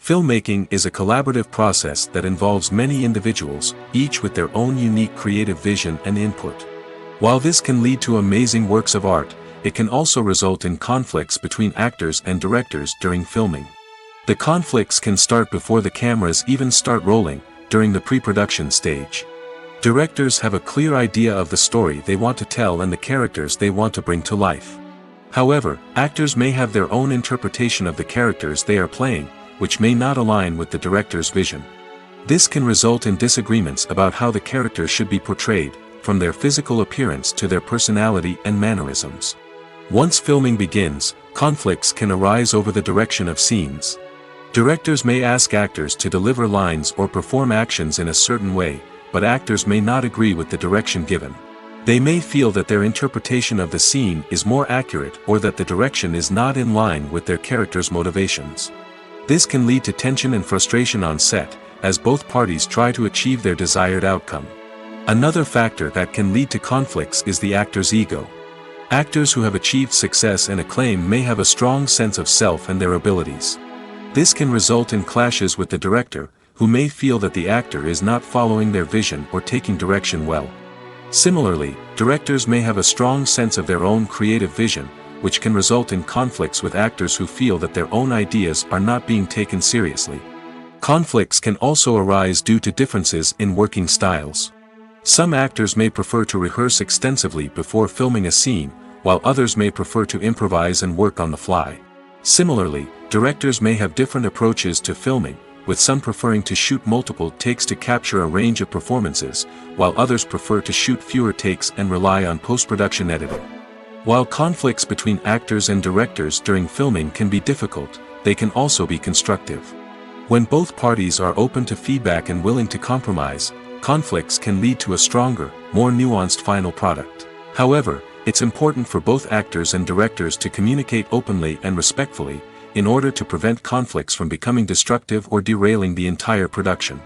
Filmmaking is a collaborative process that involves many individuals, each with their own unique creative vision and input. While this can lead to amazing works of art, it can also result in conflicts between actors and directors during filming. The conflicts can start before the cameras even start rolling, during the pre-production stage. Directors have a clear idea of the story they want to tell and the characters they want to bring to life. However, actors may have their own interpretation of the characters they are playing, which may not align with the director's vision. This can result in disagreements about how the characters should be portrayed, from their physical appearance to their personality and mannerisms. Once filming begins, conflicts can arise over the direction of scenes. Directors may ask actors to deliver lines or perform actions in a certain way, but actors may not agree with the direction given. They may feel that their interpretation of the scene is more accurate or that the direction is not in line with their character's motivations. This can lead to tension and frustration on set, as both parties try to achieve their desired outcome. Another factor that can lead to conflicts is the actor's ego. Actors who have achieved success and acclaim may have a strong sense of self and their abilities. This can result in clashes with the director, who may feel that the actor is not following their vision or taking direction well. Similarly, directors may have a strong sense of their own creative vision, which can result in conflicts with actors who feel that their own ideas are not being taken seriously. Conflicts can also arise due to differences in working styles. Some actors may prefer to rehearse extensively before filming a scene, while others may prefer to improvise and work on the fly. Similarly, directors may have different approaches to filming, with some preferring to shoot multiple takes to capture a range of performances, while others prefer to shoot fewer takes and rely on post-production editing. While conflicts between actors and directors during filming can be difficult, they can also be constructive. When both parties are open to feedback and willing to compromise, conflicts can lead to a stronger, more nuanced final product. However, it's important for both actors and directors to communicate openly and respectfully, in order to prevent conflicts from becoming destructive or derailing the entire production.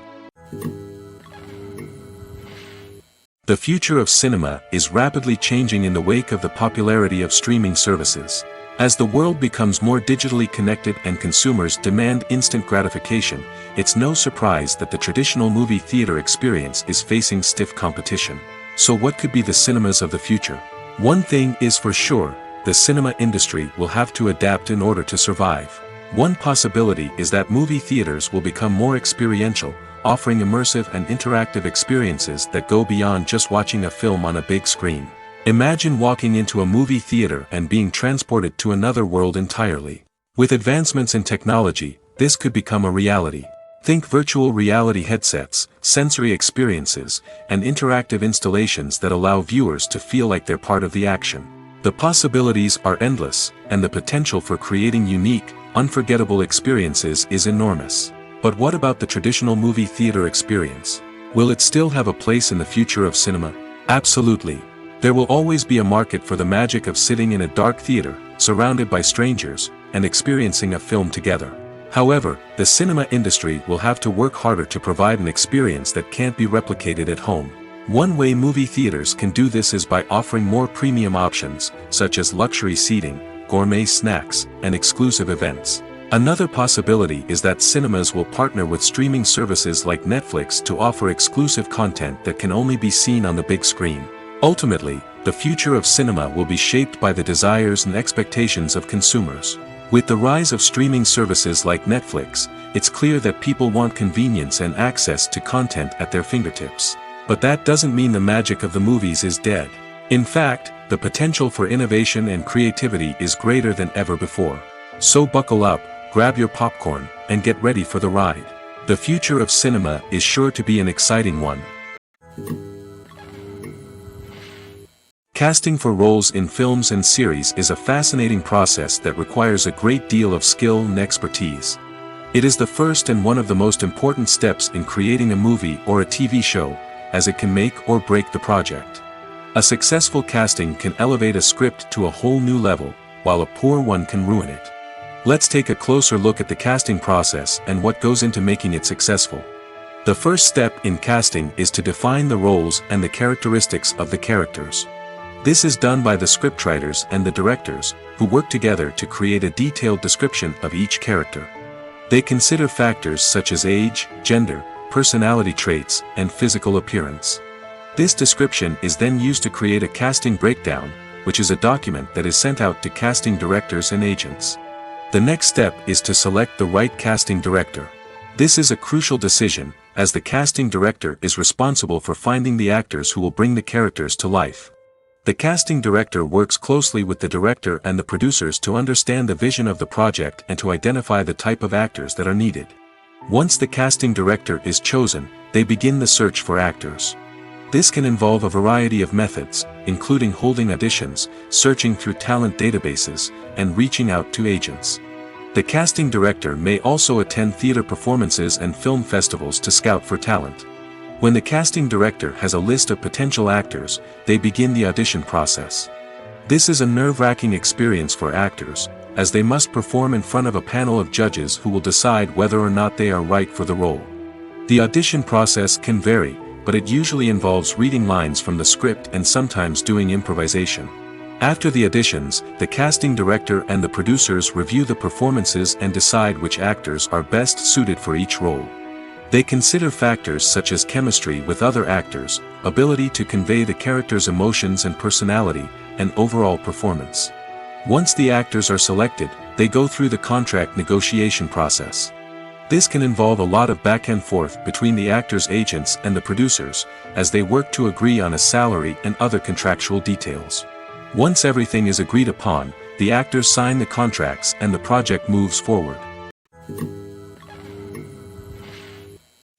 The future of cinema is rapidly changing in the wake of the popularity of streaming services. As the world becomes more digitally connected and consumers demand instant gratification, it's no surprise that the traditional movie theater experience is facing stiff competition. So what could be the cinemas of the future? One thing is for sure, the cinema industry will have to adapt in order to survive. One possibility is that movie theaters will become more experiential, offering immersive and interactive experiences that go beyond just watching a film on a big screen. Imagine walking into a movie theater and being transported to another world entirely. With advancements in technology, this could become a reality. Think virtual reality headsets, sensory experiences, and interactive installations that allow viewers to feel like they're part of the action. The possibilities are endless, and the potential for creating unique, unforgettable experiences is enormous. But what about the traditional movie theater experience? Will it still have a place in the future of cinema? Absolutely. There will always be a market for the magic of sitting in a dark theater, surrounded by strangers, and experiencing a film together. However, the cinema industry will have to work harder to provide an experience that can't be replicated at home. One way movie theaters can do this is by offering more premium options, such as luxury seating, gourmet snacks, and exclusive events. Another possibility is that cinemas will partner with streaming services like Netflix to offer exclusive content that can only be seen on the big screen. Ultimately, the future of cinema will be shaped by the desires and expectations of consumers. With the rise of streaming services like Netflix, it's clear that people want convenience and access to content at their fingertips. But that doesn't mean the magic of the movies is dead. In fact, the potential for innovation and creativity is greater than ever before. So buckle up, grab your popcorn, and get ready for the ride. The future of cinema is sure to be an exciting one. Casting for roles in films and series is a fascinating process that requires a great deal of skill and expertise. It is the first and one of the most important steps in creating a movie or a TV show, as it can make or break the project. A successful casting can elevate a script to a whole new level, while a poor one can ruin it. Let's take a closer look at the casting process and what goes into making it successful. The first step in casting is to define the roles and the characteristics of the characters. This is done by the scriptwriters and the directors, who work together to create a detailed description of each character. They consider factors such as age, gender, personality traits, and physical appearance. This description is then used to create a casting breakdown, which is a document that is sent out to casting directors and agents. The next step is to select the right casting director. This is a crucial decision, as the casting director is responsible for finding the actors who will bring the characters to life. The casting director works closely with the director and the producers to understand the vision of the project and to identify the type of actors that are needed. Once the casting director is chosen, they begin the search for actors. This can involve a variety of methods, including holding auditions, searching through talent databases, and reaching out to agents. The casting director may also attend theater performances and film festivals to scout for talent. When the casting director has a list of potential actors, they begin the audition process. This is a nerve-wracking experience for actors, as they must perform in front of a panel of judges who will decide whether or not they are right for the role. The audition process can vary, but it usually involves reading lines from the script and sometimes doing improvisation. After the auditions, the casting director and the producers review the performances and decide which actors are best suited for each role. They consider factors such as chemistry with other actors, ability to convey the character's emotions and personality, and overall performance. Once the actors are selected, they go through the contract negotiation process. This can involve a lot of back and forth between the actors' agents and the producers, as they work to agree on a salary and other contractual details. Once everything is agreed upon, the actors sign the contracts and the project moves forward.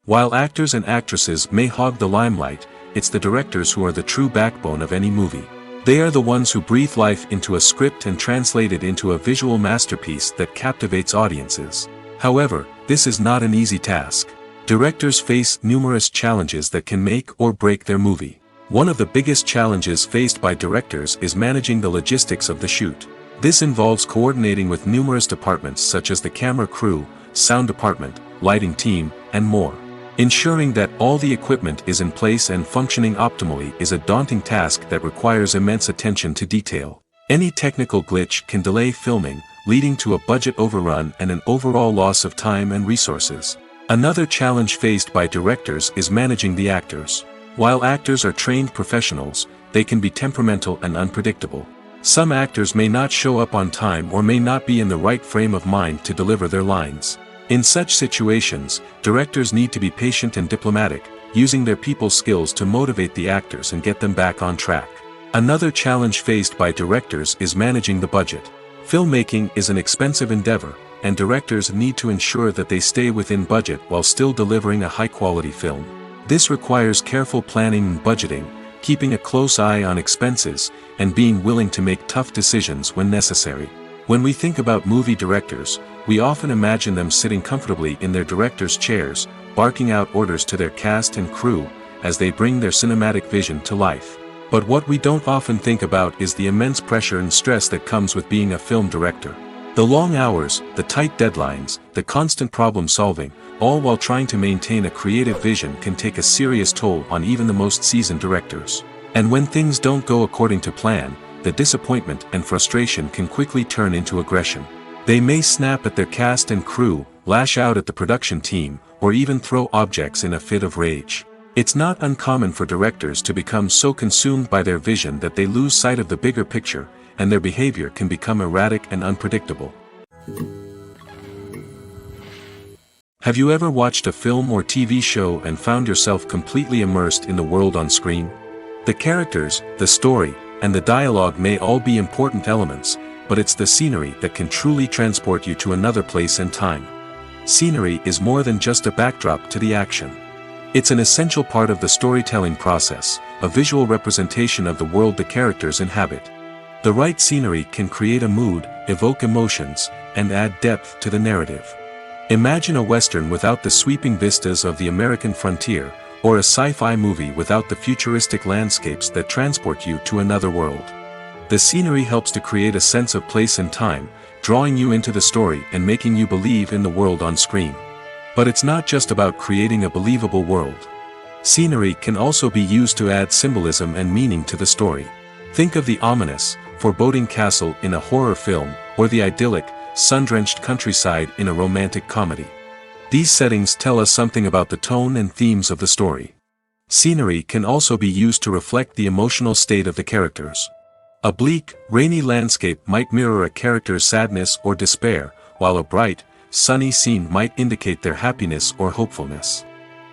While actors and actresses may hog the limelight, it's the directors who are the true backbone of any movie. They are the ones who breathe life into a script and translate it into a visual masterpiece that captivates audiences. However, this is not an easy task. Directors face numerous challenges that can make or break their movie. One of the biggest challenges faced by directors is managing the logistics of the shoot. This involves coordinating with numerous departments such as the camera crew, sound department, lighting team, and more. Ensuring that all the equipment is in place and functioning optimally is a daunting task that requires immense attention to detail. Any technical glitch can delay filming, leading to a budget overrun and an overall loss of time and resources. Another challenge faced by directors is managing the actors. While actors are trained professionals, they can be temperamental and unpredictable. Some actors may not show up on time or may not be in the right frame of mind to deliver their lines. In such situations, directors need to be patient and diplomatic, using their people skills to motivate the actors and get them back on track. Another challenge faced by directors is managing the budget. Filmmaking is an expensive endeavor, and directors need to ensure that they stay within budget while still delivering a high-quality film. This requires careful planning and budgeting, keeping a close eye on expenses, and being willing to make tough decisions when necessary. When we think about movie directors, we often imagine them sitting comfortably in their director's chairs, barking out orders to their cast and crew, as they bring their cinematic vision to life. But what we don't often think about is the immense pressure and stress that comes with being a film director. The long hours, the tight deadlines, the constant problem solving, all while trying to maintain a creative vision can take a serious toll on even the most seasoned directors. And when things don't go according to plan, the disappointment and frustration can quickly turn into aggression. They may snap at their cast and crew, lash out at the production team, or even throw objects in a fit of rage. It's not uncommon for directors to become so consumed by their vision that they lose sight of the bigger picture, and their behavior can become erratic and unpredictable. Have you ever watched a film or TV show and found yourself completely immersed in the world on screen? The characters, the story, and the dialogue may all be important elements, but it's the scenery that can truly transport you to another place and time. Scenery is more than just a backdrop to the action. It's an essential part of the storytelling process, a visual representation of the world the characters inhabit. The right scenery can create a mood, evoke emotions, and add depth to the narrative. Imagine a western without the sweeping vistas of the American frontier, or a sci-fi movie without the futuristic landscapes that transport you to another world. The scenery helps to create a sense of place and time, drawing you into the story and making you believe in the world on screen. But it's not just about creating a believable world. Scenery can also be used to add symbolism and meaning to the story. Think of the ominous, foreboding castle in a horror film, or the idyllic, sun-drenched countryside in a romantic comedy. These settings tell us something about the tone and themes of the story. Scenery can also be used to reflect the emotional state of the characters. A bleak, rainy landscape might mirror a character's sadness or despair, while a bright, sunny scene might indicate their happiness or hopefulness.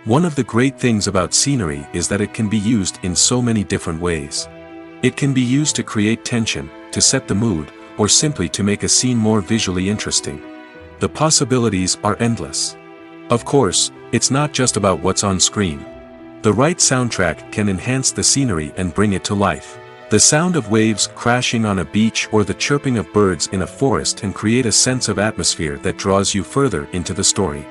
One of the great things about scenery is that it can be used in so many different ways. It can be used to create tension, to set the mood, or simply to make a scene more visually interesting. The possibilities are endless. Of course, it's not just about what's on screen. The right soundtrack can enhance the scenery and bring it to life. The sound of waves crashing on a beach or the chirping of birds in a forest can create a sense of atmosphere that draws you further into the story.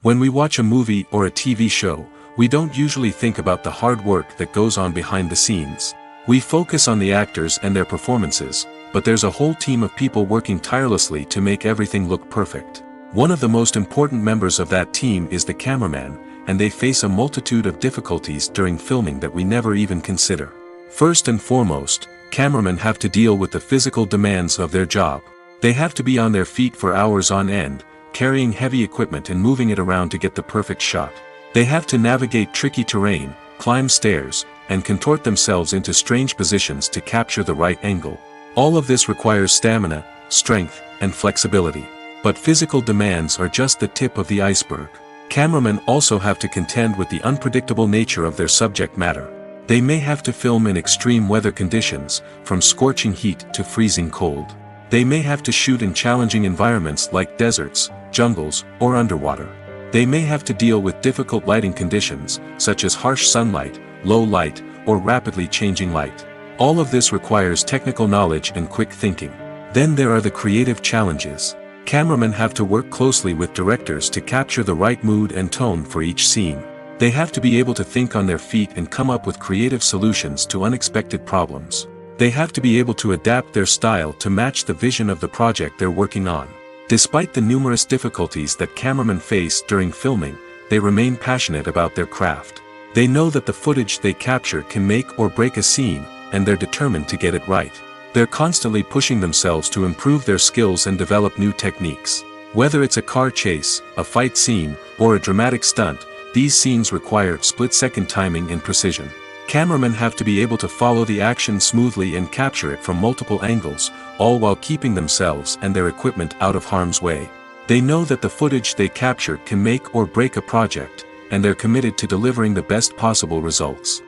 When we watch a movie or a TV show, we don't usually think about the hard work that goes on behind the scenes. We focus on the actors and their performances, but there's a whole team of people working tirelessly to make everything look perfect. One of the most important members of that team is the cameraman, and they face a multitude of difficulties during filming that we never even consider. First and foremost, cameramen have to deal with the physical demands of their job. They have to be on their feet for hours on end, carrying heavy equipment and moving it around to get the perfect shot. They have to navigate tricky terrain, climb stairs, and contort themselves into strange positions to capture the right angle. All of this requires stamina, strength, and flexibility. But physical demands are just the tip of the iceberg. Cameramen also have to contend with the unpredictable nature of their subject matter. They may have to film in extreme weather conditions, from scorching heat to freezing cold. They may have to shoot in challenging environments like deserts, jungles, or underwater. They may have to deal with difficult lighting conditions, such as harsh sunlight, low light, or rapidly changing light. All of this requires technical knowledge and quick thinking. Then there are the creative challenges. Cameramen have to work closely with directors to capture the right mood and tone for each scene. They have to be able to think on their feet and come up with creative solutions to unexpected problems. They have to be able to adapt their style to match the vision of the project they're working on. Despite the numerous difficulties that cameramen face during filming, they remain passionate about their craft. They know that the footage they capture can make or break a scene, and they're determined to get it right. They're constantly pushing themselves to improve their skills and develop new techniques. Whether it's a car chase, a fight scene, or a dramatic stunt, these scenes require split-second timing and precision. Cameramen have to be able to follow the action smoothly and capture it from multiple angles, all while keeping themselves and their equipment out of harm's way. They know that the footage they capture can make or break a project, and they're committed to delivering the best possible results.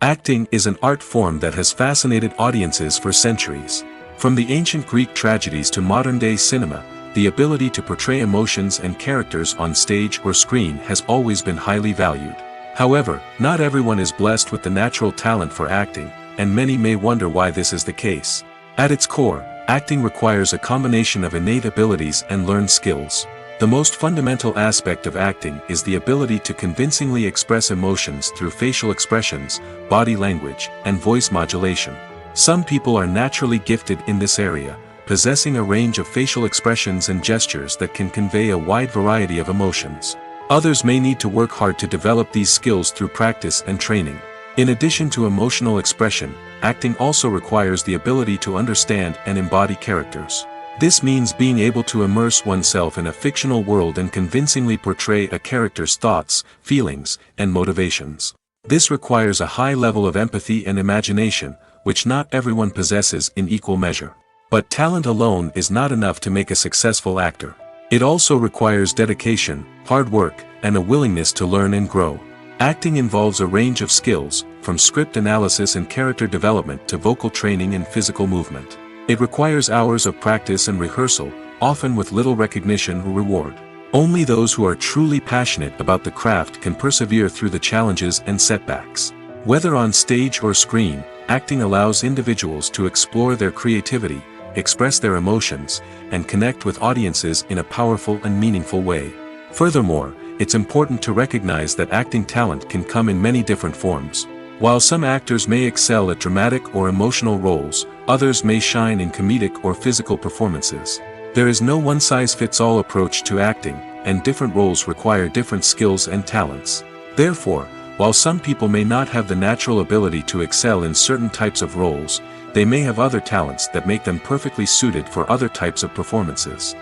Acting is an art form that has fascinated audiences for centuries. From the ancient Greek tragedies to modern-day cinema, the ability to portray emotions and characters on stage or screen has always been highly valued. However, not everyone is blessed with the natural talent for acting, and many may wonder why this is the case. At its core, acting requires a combination of innate abilities and learned skills. The most fundamental aspect of acting is the ability to convincingly express emotions through facial expressions, body language, and voice modulation. Some people are naturally gifted in this area, possessing a range of facial expressions and gestures that can convey a wide variety of emotions. Others may need to work hard to develop these skills through practice and training. In addition to emotional expression, acting also requires the ability to understand and embody characters. This means being able to immerse oneself in a fictional world and convincingly portray a character's thoughts, feelings, and motivations. This requires a high level of empathy and imagination, which not everyone possesses in equal measure. But talent alone is not enough to make a successful actor. It also requires dedication, hard work, and a willingness to learn and grow. Acting involves a range of skills, from script analysis and character development to vocal training and physical movement. It requires hours of practice and rehearsal, often with little recognition or reward. Only those who are truly passionate about the craft can persevere through the challenges and setbacks. Whether on stage or screen, acting allows individuals to explore their creativity, express their emotions, and connect with audiences in a powerful and meaningful way. Furthermore, it's important to recognize that acting talent can come in many different forms. While some actors may excel at dramatic or emotional roles, others may shine in comedic or physical performances. There is no one-size-fits-all approach to acting, and different roles require different skills and talents. Therefore, while some people may not have the natural ability to excel in certain types of roles, they may have other talents that make them perfectly suited for other types of performances.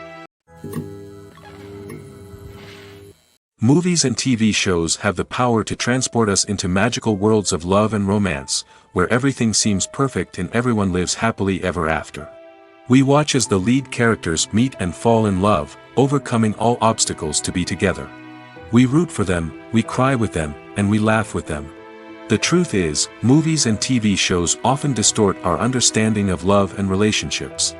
Movies and TV shows have the power to transport us into magical worlds of love and romance, where everything seems perfect and everyone lives happily ever after. We watch as the lead characters meet and fall in love, overcoming all obstacles to be together. We root for them, we cry with them, and we laugh with them. The truth is, movies and TV shows often distort our understanding of love and relationships.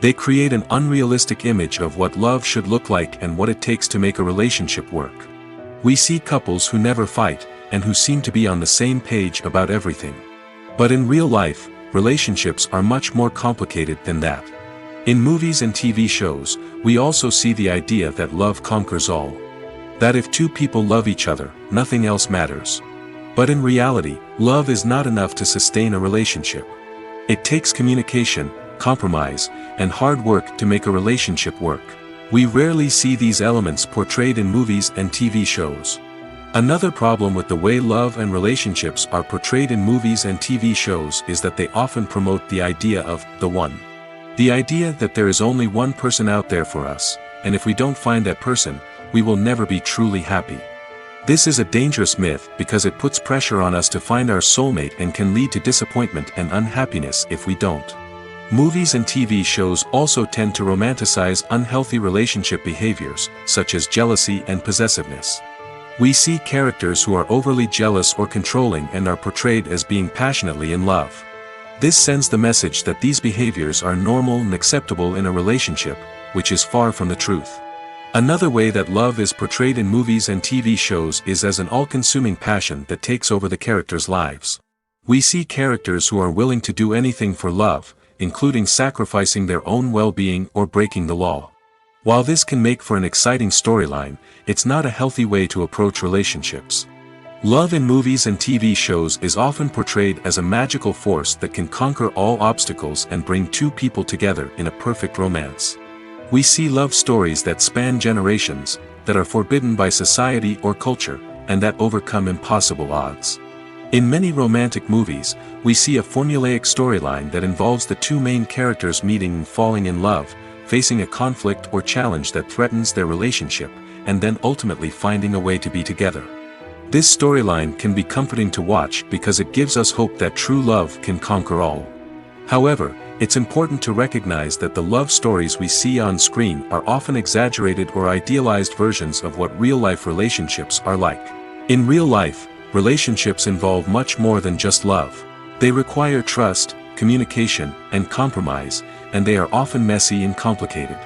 They create an unrealistic image of what love should look like and what it takes to make a relationship work. We see couples who never fight, and who seem to be on the same page about everything. But in real life, relationships are much more complicated than that. In movies and TV shows, we also see the idea that love conquers all. That if two people love each other, nothing else matters. But in reality, love is not enough to sustain a relationship. It takes communication, compromise, and hard work to make a relationship work. We rarely see these elements portrayed in movies and TV shows. Another problem with the way love and relationships are portrayed in movies and TV shows is that they often promote the idea of the one. The idea that there is only one person out there for us, and if we don't find that person, we will never be truly happy. This is a dangerous myth because it puts pressure on us to find our soulmate and can lead to disappointment and unhappiness if we don't. Movies and TV shows also tend to romanticize unhealthy relationship behaviors, such as jealousy and possessiveness. We see characters who are overly jealous or controlling and are portrayed as being passionately in love. This sends the message that these behaviors are normal and acceptable in a relationship, which is far from the truth. Another way that love is portrayed in movies and TV shows is as an all-consuming passion that takes over the characters' lives. We see characters who are willing to do anything for love, including sacrificing their own well-being or breaking the law. While this can make for an exciting storyline, it's not a healthy way to approach relationships. Love in movies and TV shows is often portrayed as a magical force that can conquer all obstacles and bring two people together in a perfect romance. We see love stories that span generations, that are forbidden by society or culture, and that overcome impossible odds. In many romantic movies, we see a formulaic storyline that involves the two main characters meeting and falling in love, facing a conflict or challenge that threatens their relationship, and then ultimately finding a way to be together. This storyline can be comforting to watch because it gives us hope that true love can conquer all. However, it's important to recognize that the love stories we see on screen are often exaggerated or idealized versions of what real-life relationships are like. In real life, relationships involve much more than just love. They require trust, communication, and compromise, and they are often messy and complicated.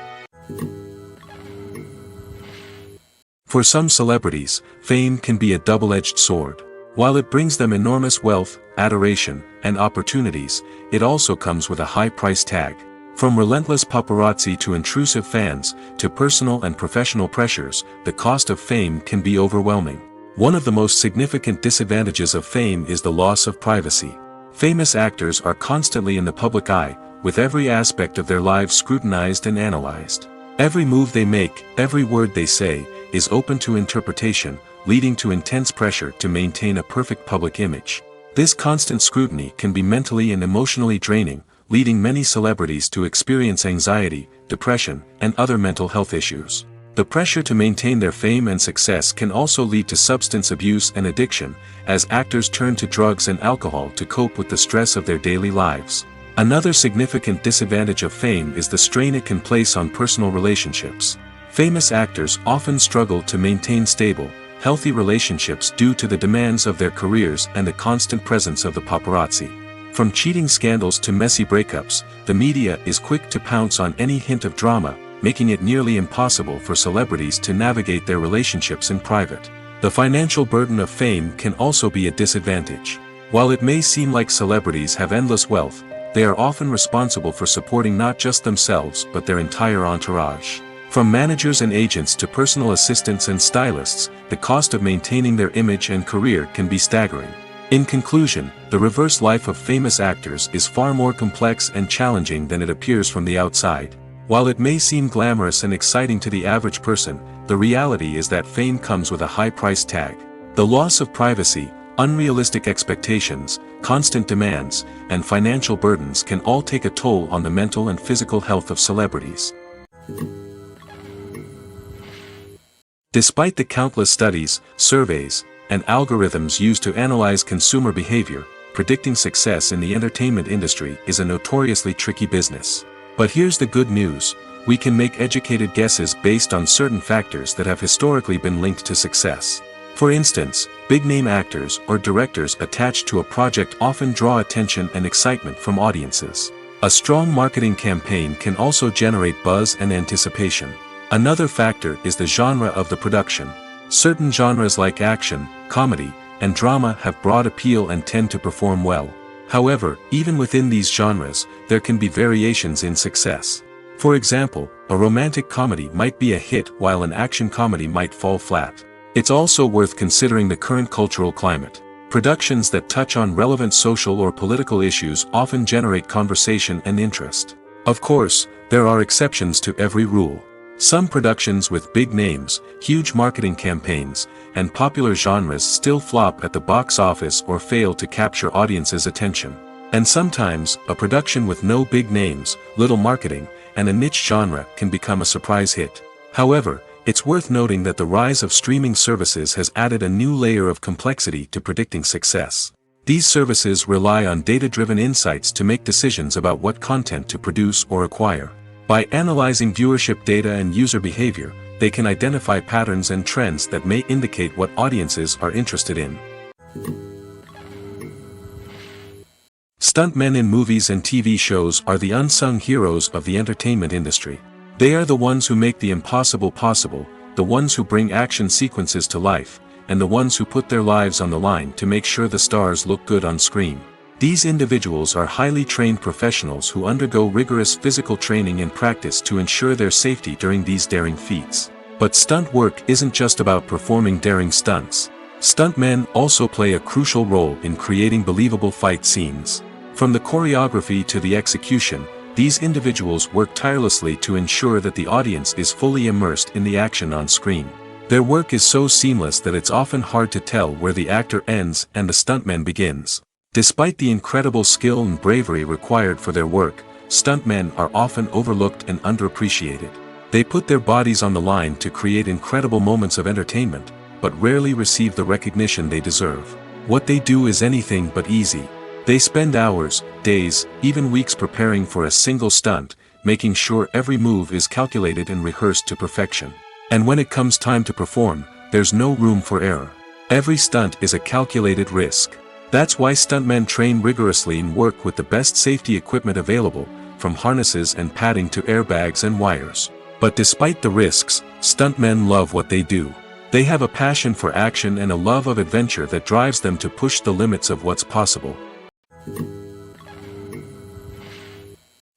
For some celebrities, fame can be a double-edged sword. While it brings them enormous wealth, adoration, and opportunities, it also comes with a high price tag. From relentless paparazzi to intrusive fans, to personal and professional pressures, the cost of fame can be overwhelming. One of the most significant disadvantages of fame is the loss of privacy. Famous actors are constantly in the public eye, with every aspect of their lives scrutinized and analyzed. Every move they make, every word they say, is open to interpretation, leading to intense pressure to maintain a perfect public image. This constant scrutiny can be mentally and emotionally draining, leading many celebrities to experience anxiety, depression, and other mental health issues. The pressure to maintain their fame and success can also lead to substance abuse and addiction, as actors turn to drugs and alcohol to cope with the stress of their daily lives. Another significant disadvantage of fame is the strain it can place on personal relationships. Famous actors often struggle to maintain stable, healthy relationships due to the demands of their careers and the constant presence of the paparazzi. From cheating scandals to messy breakups, the media is quick to pounce on any hint of drama, making it nearly impossible for celebrities to navigate their relationships in private. The financial burden of fame can also be a disadvantage. While it may seem like celebrities have endless wealth, they are often responsible for supporting not just themselves but their entire entourage. From managers and agents to personal assistants and stylists, the cost of maintaining their image and career can be staggering. In conclusion, the reverse life of famous actors is far more complex and challenging than it appears from the outside. While it may seem glamorous and exciting to the average person, the reality is that fame comes with a high price tag. The loss of privacy, unrealistic expectations, constant demands, and financial burdens can all take a toll on the mental and physical health of celebrities. Despite the countless studies, surveys, and algorithms used to analyze consumer behavior, predicting success in the entertainment industry is a notoriously tricky business. But here's the good news: we can make educated guesses based on certain factors that have historically been linked to success. For instance, big-name actors or directors attached to a project often draw attention and excitement from audiences. A strong marketing campaign can also generate buzz and anticipation. Another factor is the genre of the production. Certain genres like action, comedy, and drama have broad appeal and tend to perform well. However, even within these genres, there can be variations in success. For example, a romantic comedy might be a hit while an action comedy might fall flat. It's also worth considering the current cultural climate. Productions that touch on relevant social or political issues often generate conversation and interest. Of course, there are exceptions to every rule. Some productions with big names, huge marketing campaigns, and popular genres still flop at the box office or fail to capture audiences' attention. And sometimes, a production with no big names, little marketing, and a niche genre can become a surprise hit. However, it's worth noting that the rise of streaming services has added a new layer of complexity to predicting success. These services rely on data-driven insights to make decisions about what content to produce or acquire. By analyzing viewership data and user behavior, they can identify patterns and trends that may indicate what audiences are interested in. Stuntmen in movies and TV shows are the unsung heroes of the entertainment industry. They are the ones who make the impossible possible, the ones who bring action sequences to life, and the ones who put their lives on the line to make sure the stars look good on screen. These individuals are highly trained professionals who undergo rigorous physical training and practice to ensure their safety during these daring feats. But stunt work isn't just about performing daring stunts. Stuntmen also play a crucial role in creating believable fight scenes. From the choreography to the execution, these individuals work tirelessly to ensure that the audience is fully immersed in the action on screen. Their work is so seamless that it's often hard to tell where the actor ends and the stuntman begins. Despite the incredible skill and bravery required for their work, stuntmen are often overlooked and underappreciated. They put their bodies on the line to create incredible moments of entertainment, but rarely receive the recognition they deserve. What they do is anything but easy. They spend hours, days, even weeks preparing for a single stunt, making sure every move is calculated and rehearsed to perfection. And when it comes time to perform, there's no room for error. Every stunt is a calculated risk. That's why stuntmen train rigorously and work with the best safety equipment available, from harnesses and padding to airbags and wires. But despite the risks, stuntmen love what they do. They have a passion for action and a love of adventure that drives them to push the limits of what's possible.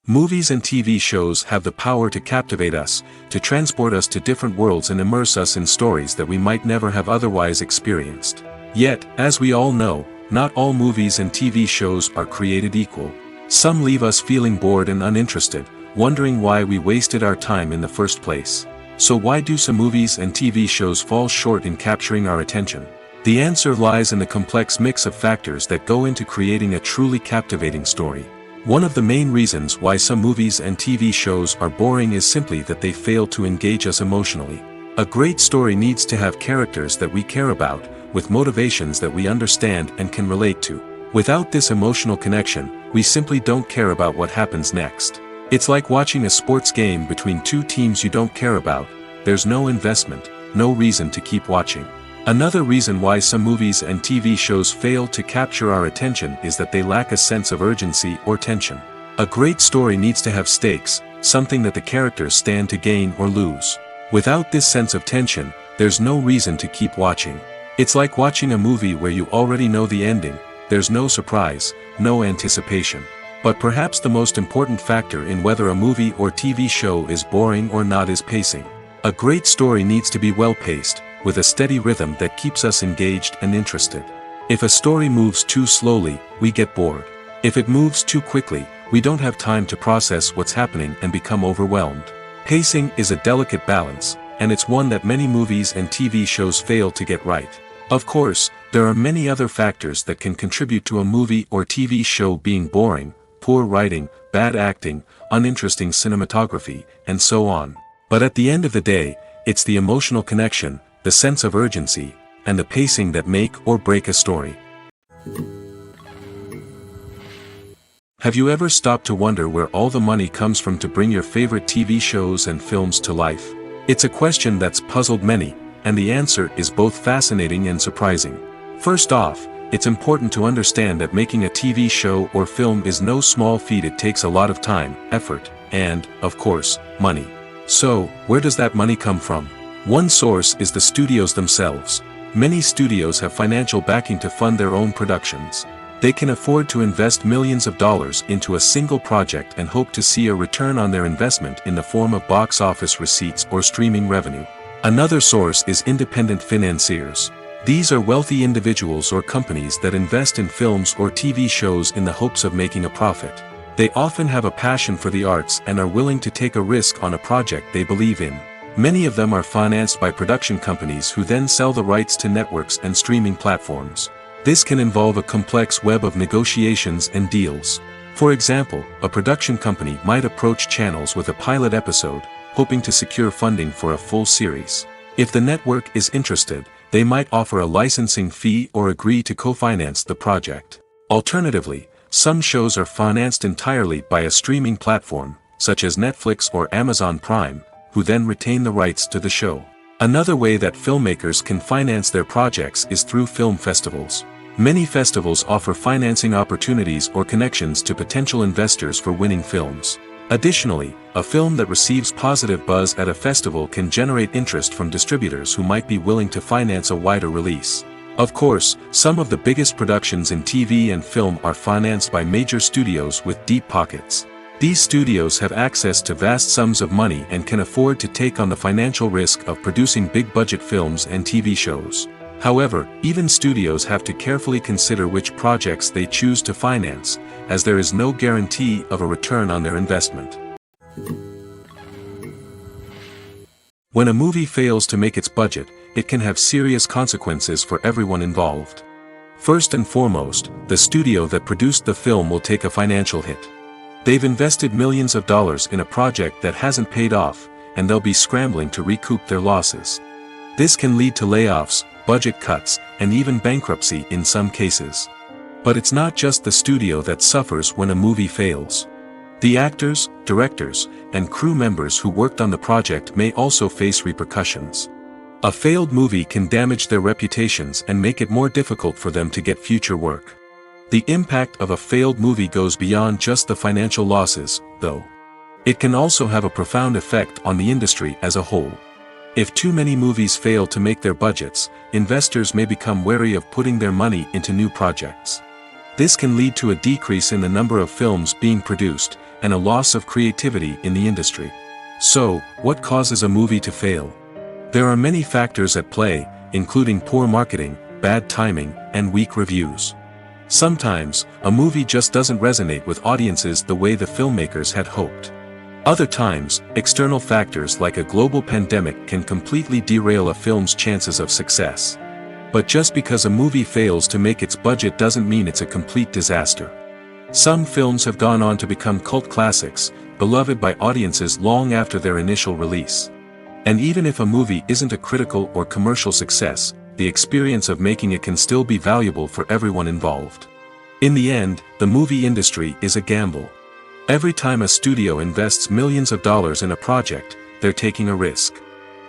Movies and TV shows have the power to captivate us, to transport us to different worlds and immerse us in stories that we might never have otherwise experienced. Yet, as we all know, not all movies and TV shows are created equal. Some leave us feeling bored and uninterested, wondering why we wasted our time in the first place. So why do some movies and TV shows fall short in capturing our attention? The answer lies in the complex mix of factors that go into creating a truly captivating story. One of the main reasons why some movies and TV shows are boring is simply that they fail to engage us emotionally. A great story needs to have characters that we care about, with motivations that we understand and can relate to. Without this emotional connection, we simply don't care about what happens next. It's like watching a sports game between two teams you don't care about. There's no investment, no reason to keep watching. Another reason why some movies and TV shows fail to capture our attention is that they lack a sense of urgency or tension. A great story needs to have stakes, something that the characters stand to gain or lose. Without this sense of tension, there's no reason to keep watching. It's like watching a movie where you already know the ending, there's no surprise, no anticipation. But perhaps the most important factor in whether a movie or TV show is boring or not is pacing. A great story needs to be well-paced, with a steady rhythm that keeps us engaged and interested. If a story moves too slowly, we get bored. If it moves too quickly, we don't have time to process what's happening and become overwhelmed. Pacing is a delicate balance, and it's one that many movies and TV shows fail to get right. Of course, there are many other factors that can contribute to a movie or TV show being boring: poor writing, bad acting, uninteresting cinematography, and so on. But at the end of the day, it's the emotional connection, the sense of urgency, and the pacing that make or break a story. Have you ever stopped to wonder where all the money comes from to bring your favorite TV shows and films to life? It's a question that's puzzled many, and the answer is both fascinating and surprising. First off, it's important to understand that making a TV show or film is no small feat. It takes a lot of time, effort, and, of course, money. So, where does that money come from? One source is the studios themselves. Many studios have financial backing to fund their own productions. They can afford to invest millions of dollars into a single project and hope to see a return on their investment in the form of box office receipts or streaming revenue. Another source is independent financiers. These are wealthy individuals or companies that invest in films or TV shows in the hopes of making a profit. They often have a passion for the arts and are willing to take a risk on a project they believe in. Many of them are financed by production companies who then sell the rights to networks and streaming platforms. This can involve a complex web of negotiations and deals. For example, a production company might approach channels with a pilot episode, hoping to secure funding for a full series. If the network is interested, they might offer a licensing fee or agree to co-finance the project. Alternatively, some shows are financed entirely by a streaming platform, such as Netflix or Amazon Prime, who then retain the rights to the show. Another way that filmmakers can finance their projects is through film festivals. Many festivals offer financing opportunities or connections to potential investors for winning films. Additionally, a film that receives positive buzz at a festival can generate interest from distributors who might be willing to finance a wider release. Of course, some of the biggest productions in TV and film are financed by major studios with deep pockets. These studios have access to vast sums of money and can afford to take on the financial risk of producing big-budget films and TV shows. However, even studios have to carefully consider which projects they choose to finance, as there is no guarantee of a return on their investment. When a movie fails to make its budget, it can have serious consequences for everyone involved. First and foremost, the studio that produced the film will take a financial hit. They've invested millions of dollars in a project that hasn't paid off, and they'll be scrambling to recoup their losses. This can lead to layoffs, budget cuts, and even bankruptcy in some cases. But it's not just the studio that suffers when a movie fails. The actors, directors, and crew members who worked on the project may also face repercussions. A failed movie can damage their reputations and make it more difficult for them to get future work. The impact of a failed movie goes beyond just the financial losses, though. It can also have a profound effect on the industry as a whole. If too many movies fail to make their budgets, investors may become wary of putting their money into new projects. This can lead to a decrease in the number of films being produced, and a loss of creativity in the industry. So, what causes a movie to fail? There are many factors at play, including poor marketing, bad timing, and weak reviews. Sometimes, a movie just doesn't resonate with audiences the way the filmmakers had hoped. Other times, external factors like a global pandemic can completely derail a film's chances of success. But just because a movie fails to make its budget doesn't mean it's a complete disaster. Some films have gone on to become cult classics, beloved by audiences long after their initial release. And even if a movie isn't a critical or commercial success, the experience of making it can still be valuable for everyone involved. In the end, the movie industry is a gamble. Every time a studio invests millions of dollars in a project, they're taking a risk.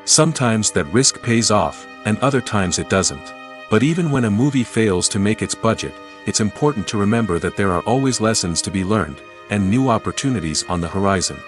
Sometimes that risk pays off, and other times it doesn't. But even when a movie fails to make its budget, it's important to remember that there are always lessons to be learned, and new opportunities on the horizon.